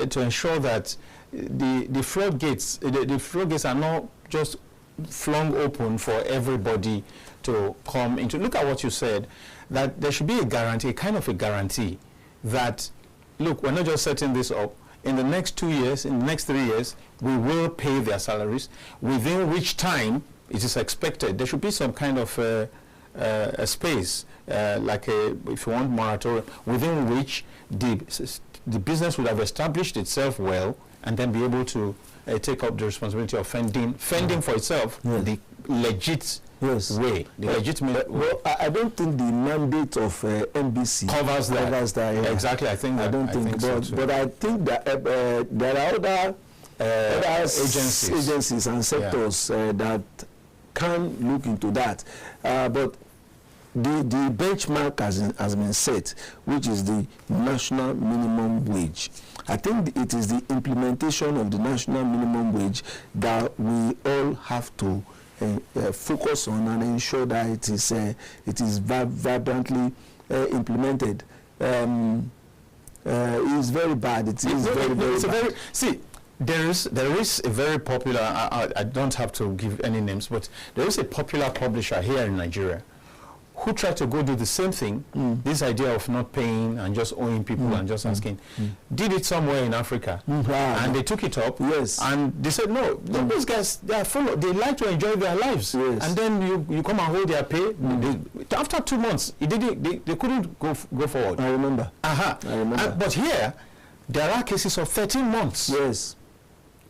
to ensure that the floodgates are not just flung open for everybody to come into. Look at what you said, that there should be a guarantee, a kind of a guarantee that, look, we're not just setting this up. In the next 2 years, in the next 3 years, we will pay their salaries, within which time it is expected. There should be some kind of a space, like if you want moratorium, within which the business would have established itself well, and then be able to take up the responsibility of fending for itself the legit way, the legitimate way. Well, I don't think the mandate of NBC covers that. Yeah. Exactly, I think that. I don't think so too. But I think that there are other agencies and sectors that can look into that. But the benchmark has been set, which is the national minimum wage. I think it is the implementation of the national minimum wage that we all have to focus on and ensure that it is vibrantly implemented. It's very bad. It is very bad. See, There is a very popular, I don't have to give any names, but there is a popular publisher here in Nigeria who tried to go do the same thing, this idea of not paying and just owing people and just asking, did it somewhere in Africa, and they took it up, and they said, no, these guys, they are full, they like to enjoy their lives, and then you come and hold their pay. After 2 months, they couldn't go forward. I remember. I remember. But here, there are cases of 13 months. Yes.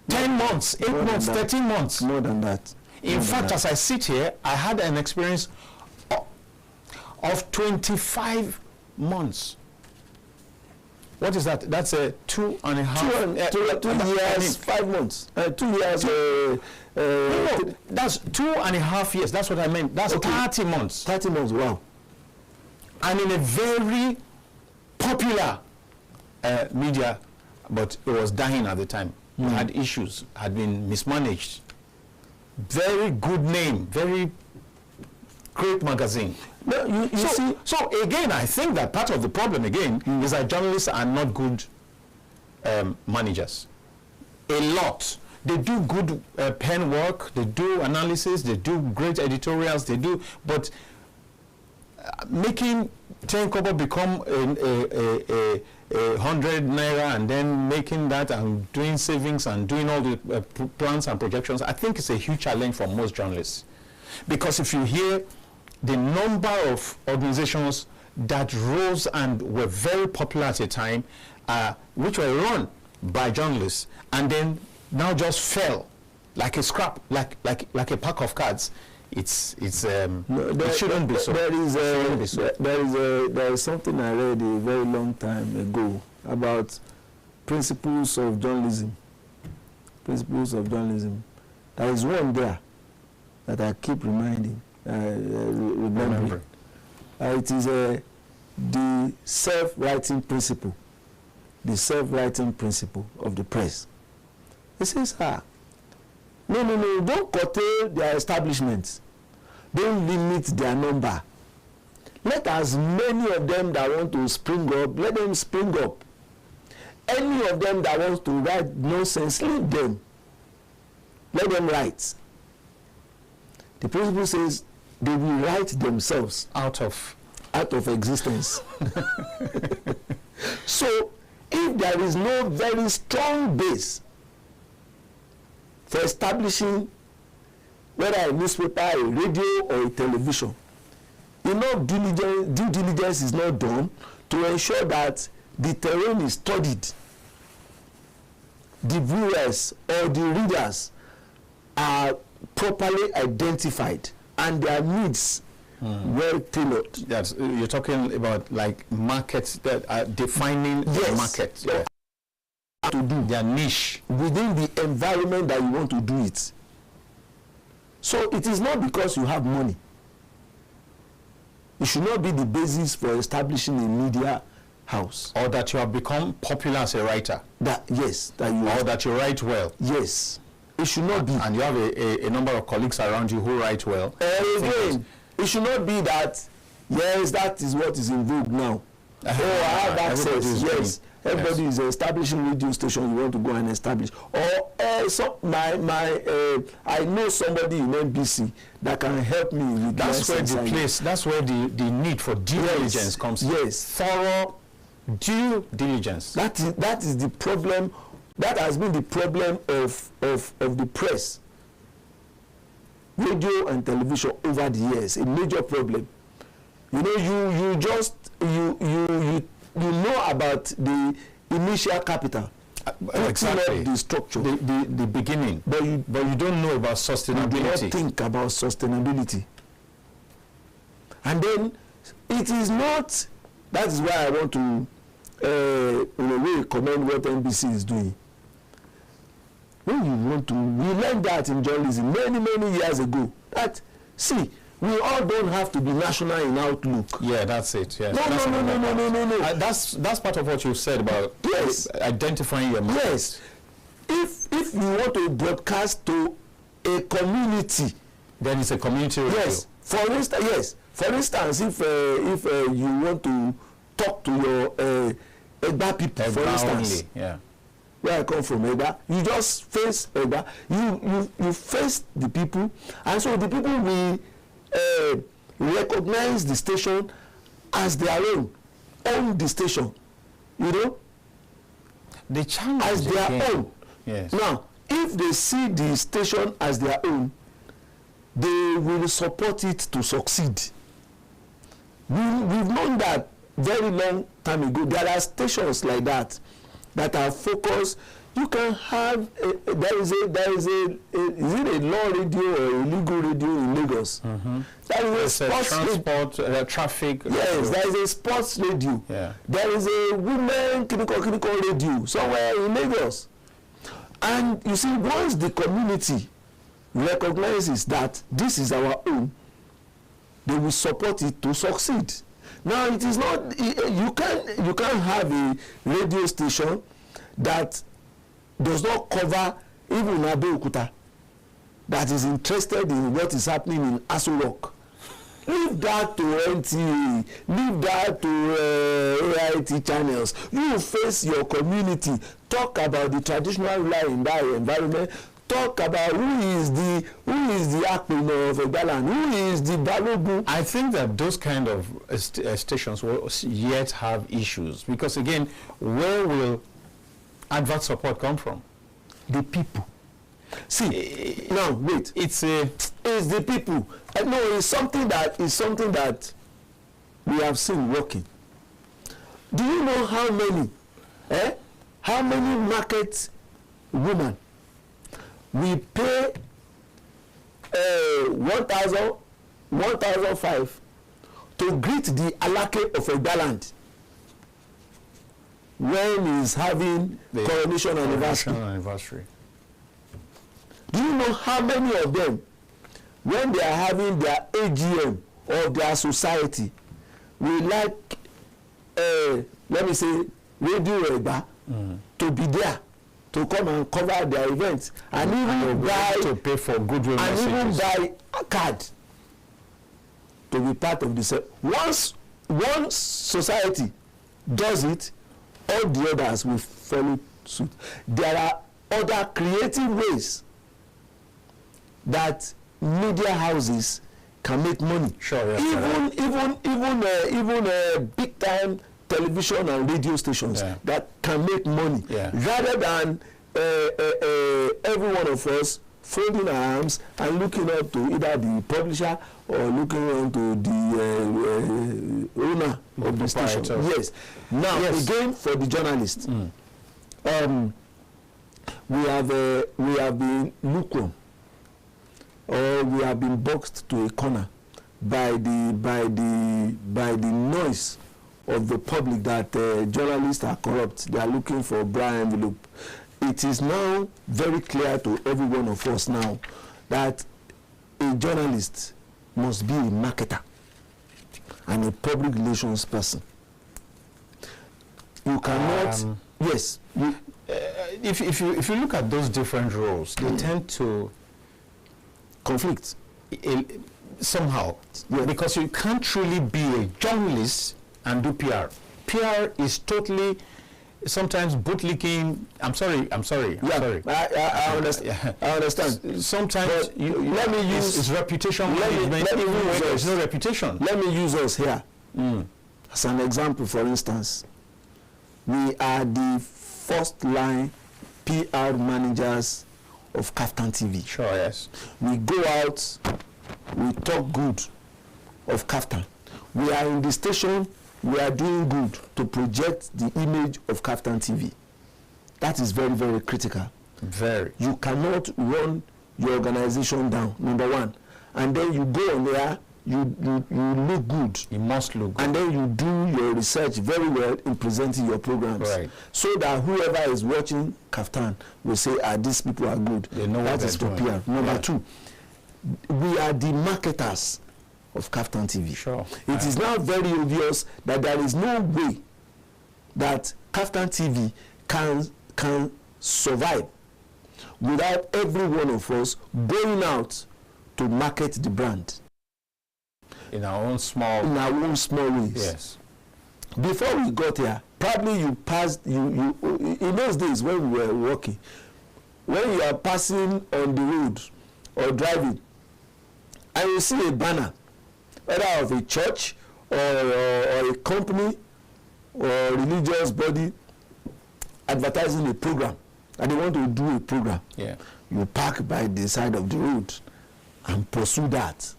10 months, 8 months, 13 months. More than that. In fact, as I sit here, I had an experience of 25 months. What is that? That's a 2.5 2 years, 5 months. 2 years. No, that's 2.5 years. That's what I meant. That's 30 months. 30 months. Wow. And in a very popular media, but it was dying at the time. Had issues, had been mismanaged. Very good name, very great magazine. No, you see. So again, I think that part of the problem again is that journalists are not good managers. A lot. They do good pen work, they do analysis, they do great editorials, they do, but making 10 kobo become a 100 naira and then making that and doing savings and doing all the plans and projections, I think it's a huge challenge for most journalists. Because if you hear the number of organizations that rose and were very popular at a time, which were run by journalists, and then now just fell like a scrap, like a pack of cards, it shouldn't be so. There is something I read a very long time ago about principles of journalism. Principles of journalism. There is one there that I keep remembering. It is the self-writing principle. The self-writing principle of the press. It says, no, don't curtail their establishments. Don't limit their number. Let as many of them that want to spring up, let them spring up. Any of them that wants to write nonsense, leave them. Let them write. The principle says they will write themselves out of existence. So, if there is no very strong base for establishing whether a newspaper, a radio, or a television, enough due diligence is not done to ensure that the terrain is studied, the viewers or the readers are properly identified, and their needs well tailored. Yes, you're talking about like markets that are defining the market. Yeah. To do their niche within the environment that you want to do it. So it is not because you have money. It should not be the basis for establishing a media house. Or that you have become popular as a writer. That you write well. Yes. It should not be. And you have a number of colleagues around you who write well. Again, it should not be that, yes, that is what is in vogue now. I have access. Yes. Everybody is establishing radio station you want to go and establish. Or I know somebody in NBC that can help me with that's where the need for due diligence comes in. Yes. Thorough due diligence. That is the problem. That has been the problem of the press, radio and television over the years. A major problem. You know, you know about the initial capital, exactly, the structure, the beginning, but you don't know about sustainability. You do not think about sustainability, and then it is not. That is why I want to, in a way, commend what NBC is doing. When you want to, we learned that in journalism many years ago. That we all don't have to be national in outlook. Yeah, that's it. Yes. No. That's part of what you said about identifying your market. Yes. If you want to broadcast to a community, then it's a community radio. Yes. For instance, if you want to talk to your Egba people, for instance, yeah. where I come from, Eda, you just face Eda, you face the people, and so the people will recognize the station as their own the station, you know, the challenge as their again. own. Yes. Now, if they see the station as their own, they will support it to succeed. We've known that very long time ago. There are stations like that are focused. You can have is it a law radio or a legal radio in Lagos? There is a sports transport traffic. Yes, there is a sports radio. Yeah. There is a women clinical radio somewhere in Lagos. And you see, once the community recognizes that this is our own, they will support it to succeed. Now, it is not, you can't have a radio station that does not cover even Abeokuta, that is interested in what is happening in Aso Rock. Leave that to NTA, leave that to AIT channels. You face your community, talk about the traditional ruler in that environment, talk about who is the Akpino of Egbaland, who is the Balogun. I think that those kind of stations will yet have issues, because again, where will advert support come from? The people. See, now wait. It's the people. No, it's something that we have seen working. Do you know how many market women we pay 1,500 to greet the Alake of Egbaland when he's having the coronation anniversary? Do you know how many of them, when they are having their AGM of their society, we like, let me say, Radio Egba to be there to come and cover their events, and even buy to pay for goodwill messages, and even buy a card to be part of the. Once one society does it, all the others will follow suit. There are other creative ways that media houses can make money. Sure, yes, even big time television and radio stations that can make money, rather than every one of us folding our arms and looking up to either the publisher or looking up to the owner of the station. Yes. Now, again, for the journalists, we have been lukewarm, or we have been boxed to a corner by the noise of the public that journalists are corrupt. They are looking for a bribe envelope. It is now very clear to every one of us now that a journalist must be a marketer and a public relations person. You cannot. Yes. If you look at those different roles, they tend to conflict somehow, because you can't truly be a journalist and do PR. PR is totally sometimes bootlicking. I'm sorry. I understand. I understand. Sometimes let me use it's reputation. Let me use there's no reputation. Let me use us here as an example. For instance, we are the first line PR managers of KAFTAN TV. Sure, yes. We go out, we talk good of KAFTAN. We are in the station, we are doing good to project the image of KAFTAN TV. That is very, very critical. Very. You cannot run your organization down, number one. And then you go on there, you look good. You must look good. And then you do your research very well in presenting your programs. Right. So that whoever is watching KAFTAN will say, these people are good. They know that what is for PR. Number two, we are the marketers of KAFTAN TV. Sure. It is now very obvious that there is no way that KAFTAN TV can survive without every one of us going out to market the brand. In our own small ways. Yes. Before we got here, probably you passed, you in those days when we were working, when you are passing on the road or driving, and you see a banner, whether of a church or a company or religious body advertising a program, and they want to do a program, you park by the side of the road and pursue that.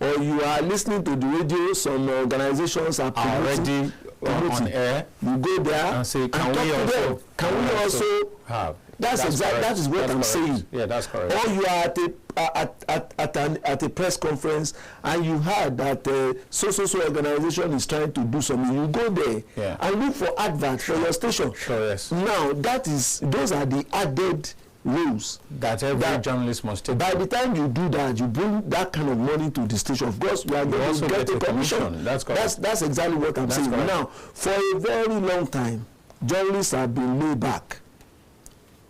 Or you are listening to the radio, some organizations are already on air, you go there and say, can we also have? That is what I'm saying. Yeah, that's correct. Or you are at a press conference and you heard that so organization is trying to do something. You go there and look for adverts for your station. Sure, yes. Now those are the added rules that every journalist must take. By the time you do that, you bring that kind of money to the station. Of course, we are going to get a commission. That's correct. That's exactly what I'm saying. Correct. Now, for a very long time, journalists have been laid back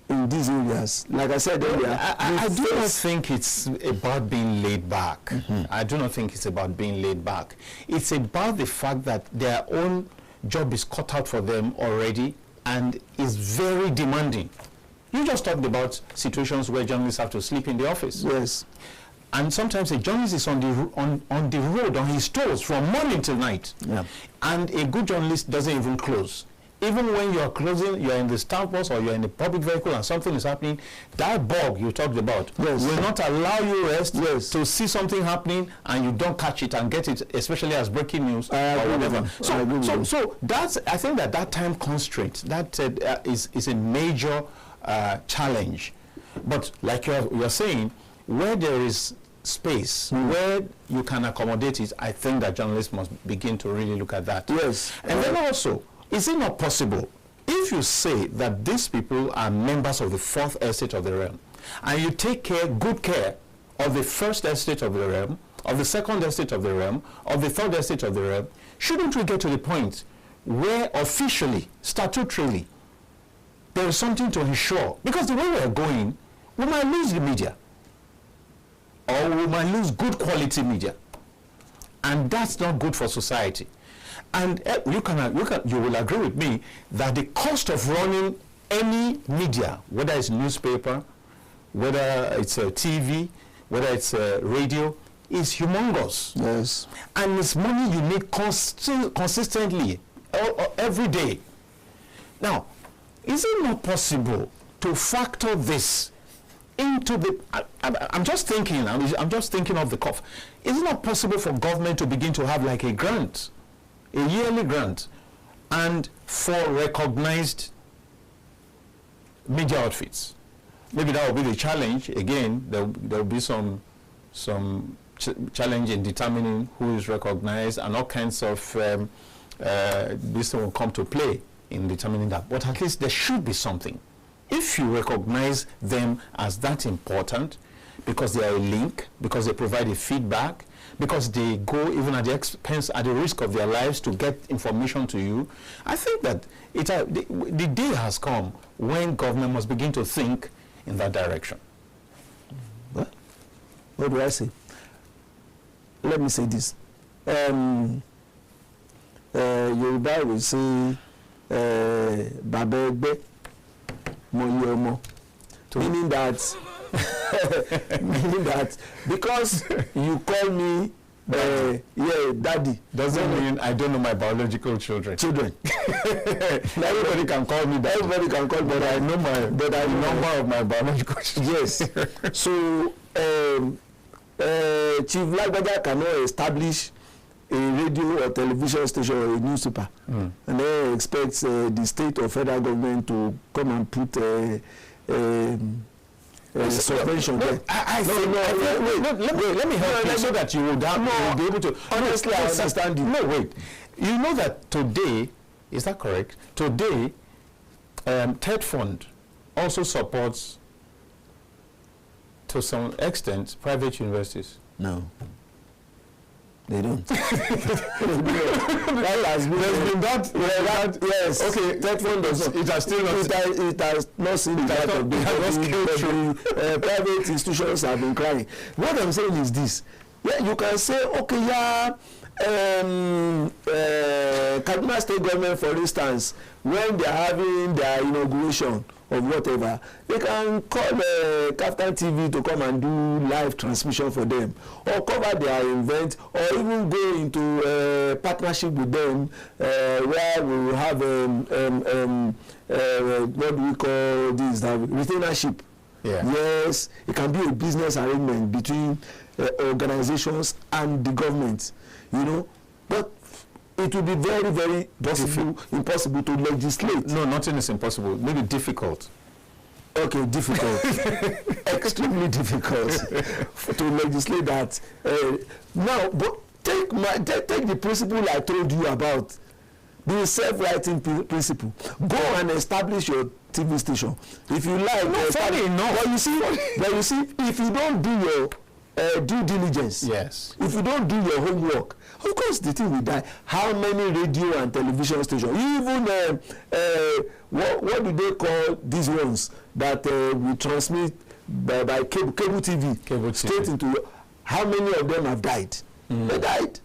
in these areas. Like I said earlier, I do not think it's about being laid back. I do not think it's about being laid back. It's about the fact that their own job is cut out for them already and is very demanding. You just talked about situations where journalists have to sleep in the office. Yes. And sometimes a journalist is on the road, on his toes from morning till night. Yeah. And a good journalist doesn't even close. Even when you are closing, you are in the staff bus or you are in a public vehicle and something is happening, that bug you talked about will not allow you rest to see something happening and you don't catch it and get it, especially as breaking news or whatever. So that's, I think that time constraint, that is a major challenge. But like you're saying, where there is space, where you can accommodate it, I think that journalists must begin to really look at that. Yes. And then also, is it not possible, if you say that these people are members of the fourth estate of the realm, and you take good care of the first estate of the realm, of the second estate of the realm, of the third estate of the realm, shouldn't we get to the point where officially, statutorily, there is something to ensure? Because the way we are going, we might lose the media, or we might lose good quality media, and that's not good for society. And you will agree with me that the cost of running any media, whether it's newspaper, whether it's TV, whether it's radio, is humongous. Yes. And it's money you need consistently, every day. Now, is it not possible to factor this into the? I'm just thinking. I'm just thinking off the cuff. Is it not possible for government to begin to have like a grant? A yearly grant, and for recognized media outfits. Maybe that will be the challenge. Again, there will be some challenge in determining who is recognized, and all kinds of this will come to play in determining that. But at least there should be something. If you recognize them as that important, because they are a link, because they provide a feedback, because they go even at the expense, at the risk of their lives to get information to you, I think that the day has come when government must begin to think in that direction. What do I say? Let me say this. Yoruba will say, Babegbe, Moyomo, meaning that because you call me daddy doesn't mean I don't know my biological children. Everybody can call me that. Everybody can call me, but I know the number of my biological children. Yes. So Chief Lagbaja cannot establish a radio or television station or a newspaper, and then expects the state or federal government to come and put subvention there. Let me help you so that you will be able to. Honestly, I understand you. No, wait. You know that today, is that correct? Today, TED Fund also supports, to some extent, private universities. No. They don't. That has been that. Yes. Okay. TED Fund does. It has still not. It has not seen that. Private institutions have been crying. What I'm saying is this: yeah, you can say, okay, Kaduna State government, for instance, when they are having their inauguration or whatever, they can call KAFTAN TV to come and do live transmission for them, or cover their event, or even go into partnership with them, where we will have what do we call this, retainership. Yeah. Yes, it can be a business arrangement between organizations and the government, but it will be very, very impossible to legislate. No, nothing is impossible. Maybe difficult. Okay, difficult. Extremely difficult to legislate that. Now, but take the principle I told you about, the self-writing principle. Go and establish your TV station. If you like, funny enough. But you see, if you don't do your due diligence, yes, if you don't do your homework, of course the thing will die. How many radio and television stations, even what do they call these ones that we transmit by cable TV straight into, how many of them have died? They died.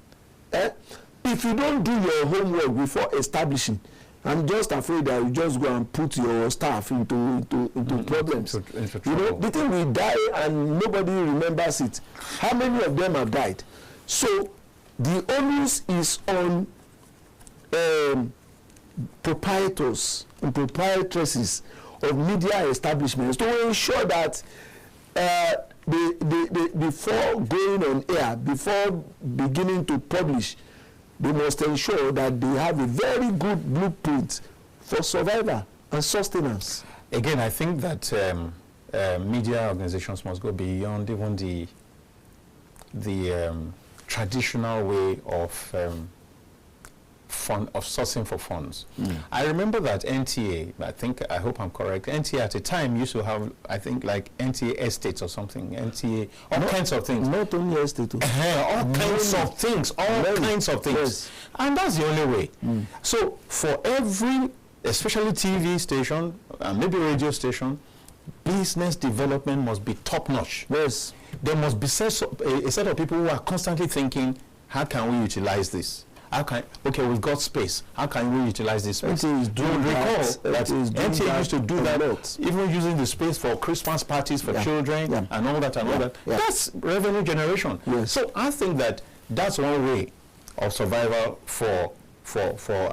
If you don't do your homework before establishing, I'm just afraid that you just go and put your staff into problems. Into the thing will die and nobody remembers it. How many of them have died? So the onus is on proprietors and proprietresses of media establishments to ensure that before going on air, before beginning to publish, they must ensure that they have a very good blueprint for survival and sustenance. Again, I think that media organizations must go beyond even the traditional way of sourcing for funds. I remember that NTA, I hope I'm correct, NTA at the time used to have, I think, like NTA estates or something, NTA, all kinds of things. Not only estate. All kinds of things, kinds of things. Yes. And that's the only way. So for every, especially TV station, maybe radio station, business development must be top-notch. Yes. There must be a set of people who are constantly thinking, how can we utilize this? Okay, we've got space. How can we utilize this space? NTA is doing that NTA used to do that, even using the space for Christmas parties for children and all that and all that. That's revenue generation. Yes. So I think that that's one way of survival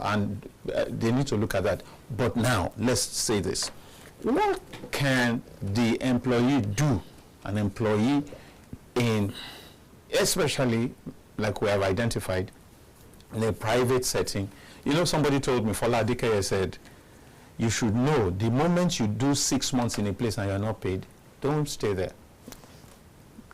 and they need to look at that. But now, let's say this. What can the employee do? An employee in, especially like we have identified, in a private setting. Somebody told me, Fola Adikeye said, you should know the moment you do 6 months in a place and you're not paid, don't stay there.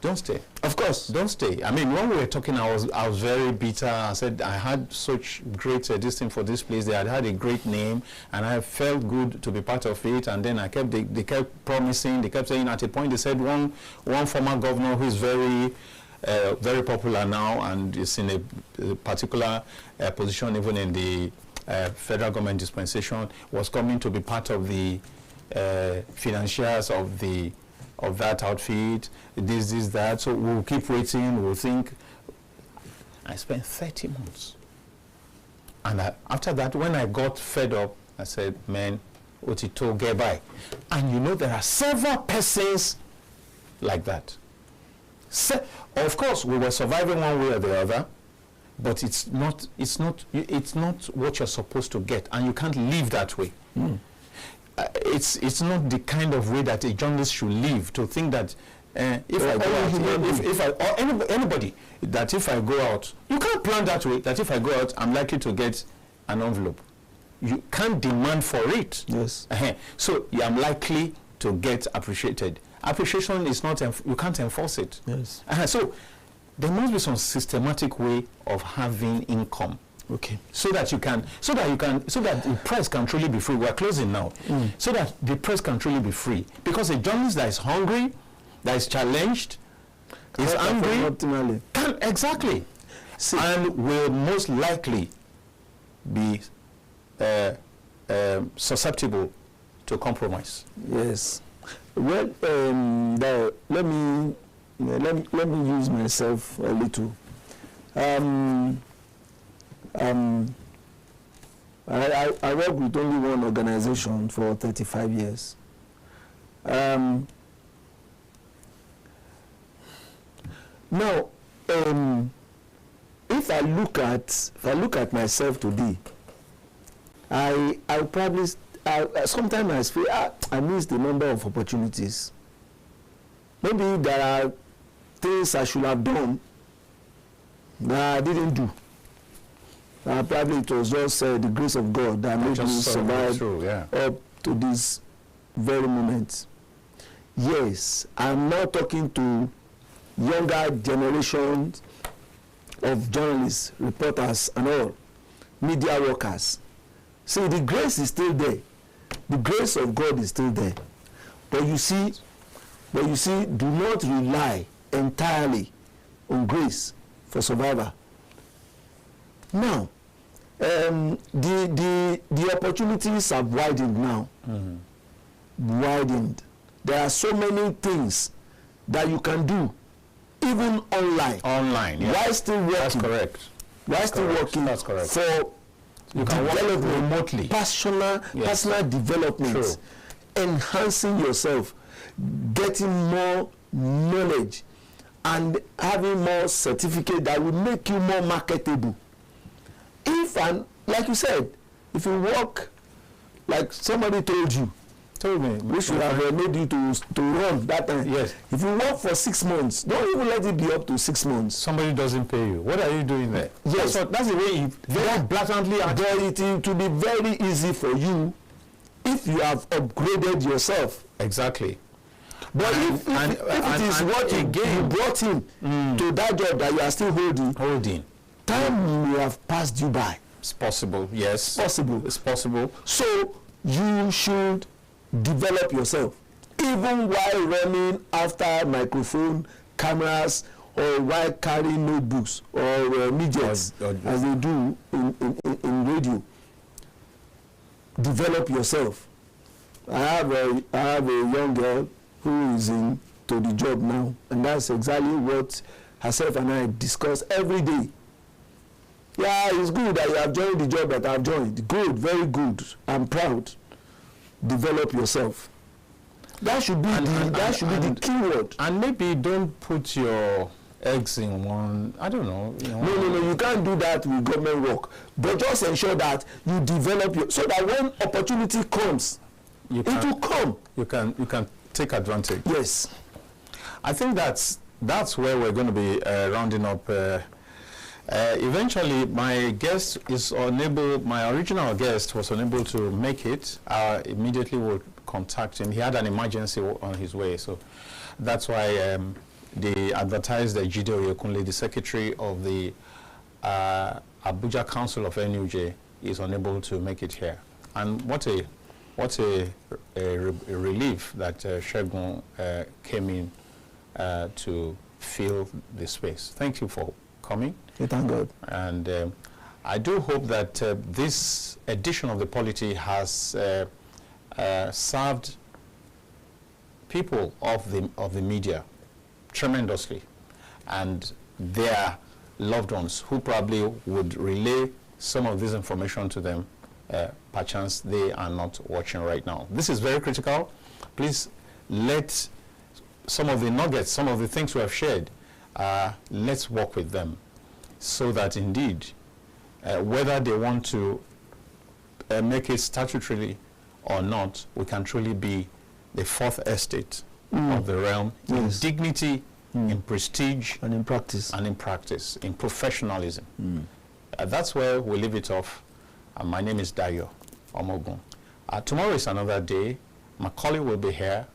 Don't stay. Of course. Don't stay. I mean, when we were talking, I was very bitter. I said I had such great this thing for this place. They had a great name, and I felt good to be part of it. And then they kept promising. They kept saying. At a point, they said one former governor who is very popular now and is in a particular position, even in the federal government dispensation, was coming to be part of the financiers of that outfit, this, that. So we'll keep waiting, we'll think. I spent 30 months. And after that, when I got fed up, I said, man, Otito, get by. And there are several persons like that. Of course, we were surviving one way or the other, but it's not what you're supposed to get, and you can't live that way. It's not the kind of way that a journalist should live, to think that if I go out, you can't plan that way, that if I go out, I'm likely to get an envelope. You can't demand for it. Yes. So I'm likely to get appreciated. Appreciation is not, you can't enforce it. Yes. So there must be some systematic way of having income. Okay. So that the press can truly be free. We're closing now. So that the press can truly be free. Because a journalist that is hungry, that is challenged, is angry, exactly. And will most likely be susceptible to compromise. Yes. Well, let me use myself a little. I work with only one organization for 35 years. Now, if I look at myself today, I probably sometimes I feel I miss the number of opportunities. Maybe there are things I should have done that I didn't do. Probably it was just the grace of God that made me survive up to this very moment. Yes, I'm now talking to younger generations of journalists, reporters, and all, media workers. See, the grace is still there. The grace of God is still there. But you see, do not rely entirely on grace for survival. Now, the opportunities have widened now. Widened. There are so many things that you can do, even online. Online, yeah. While still working. That's correct. While still working. That's correct. For you can work remotely. Personal development. True. Enhancing yourself, getting more knowledge, and having more certificate that will make you more marketable. Like you said, if you work, like somebody told me, we should have made you to run that time. Yes. If you work for 6 months, don't even let it be up to 6 months. Somebody doesn't pay you. What are you doing there? Yes. That's the way you very blatantly. It will be very easy for you if you have upgraded yourself. Exactly. But if it is what you brought him to that job that you are still holding, time will have passed you by. It's possible, yes. It's possible. So you should develop yourself, even while running after microphone, cameras, or while carrying notebooks or midgets, as they do in radio. Develop yourself. I have a young girl who is into the job now, and that's exactly what herself and I discuss every day. Yeah, it's good that you have joined the job that I've joined. Good, very good. I'm proud. Develop yourself. That should be the key word. And maybe don't put your eggs in one. I don't know. No. You can't do that with government work. But just ensure that you develop so that when opportunity comes, it will come. You can take advantage. Yes. I think that's where we're going to be rounding up. Eventually, my guest is unable. My original guest was unable to make it. I immediately would contact him. He had an emergency on his way, so that's why they advertised that Jide Oyekunle, the secretary of the Abuja Council of NUJ, is unable to make it here. And what a relief that Shegun came in to fill the space. Thank you for coming. Thank God. And I do hope that this edition of the POLITY has served people of the media tremendously, and their loved ones who probably would relay some of this information to them. Perchance they are not watching right now. This is very critical. Please let some of the nuggets, some of the things we have shared, let's work with them, so that indeed, whether they want to make it statutorily or not, we can truly be the fourth estate of the realm, in dignity, in prestige, and in practice, in professionalism. That's where we leave it off. My name is Dayo Omoogun. Tomorrow is another day. My colleague will be here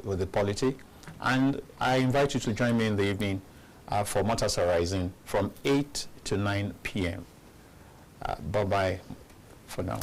with the POLITY, and I invite you to join me in the evening for Matters Arising from 8 to 9 p.m. Bye-bye for now.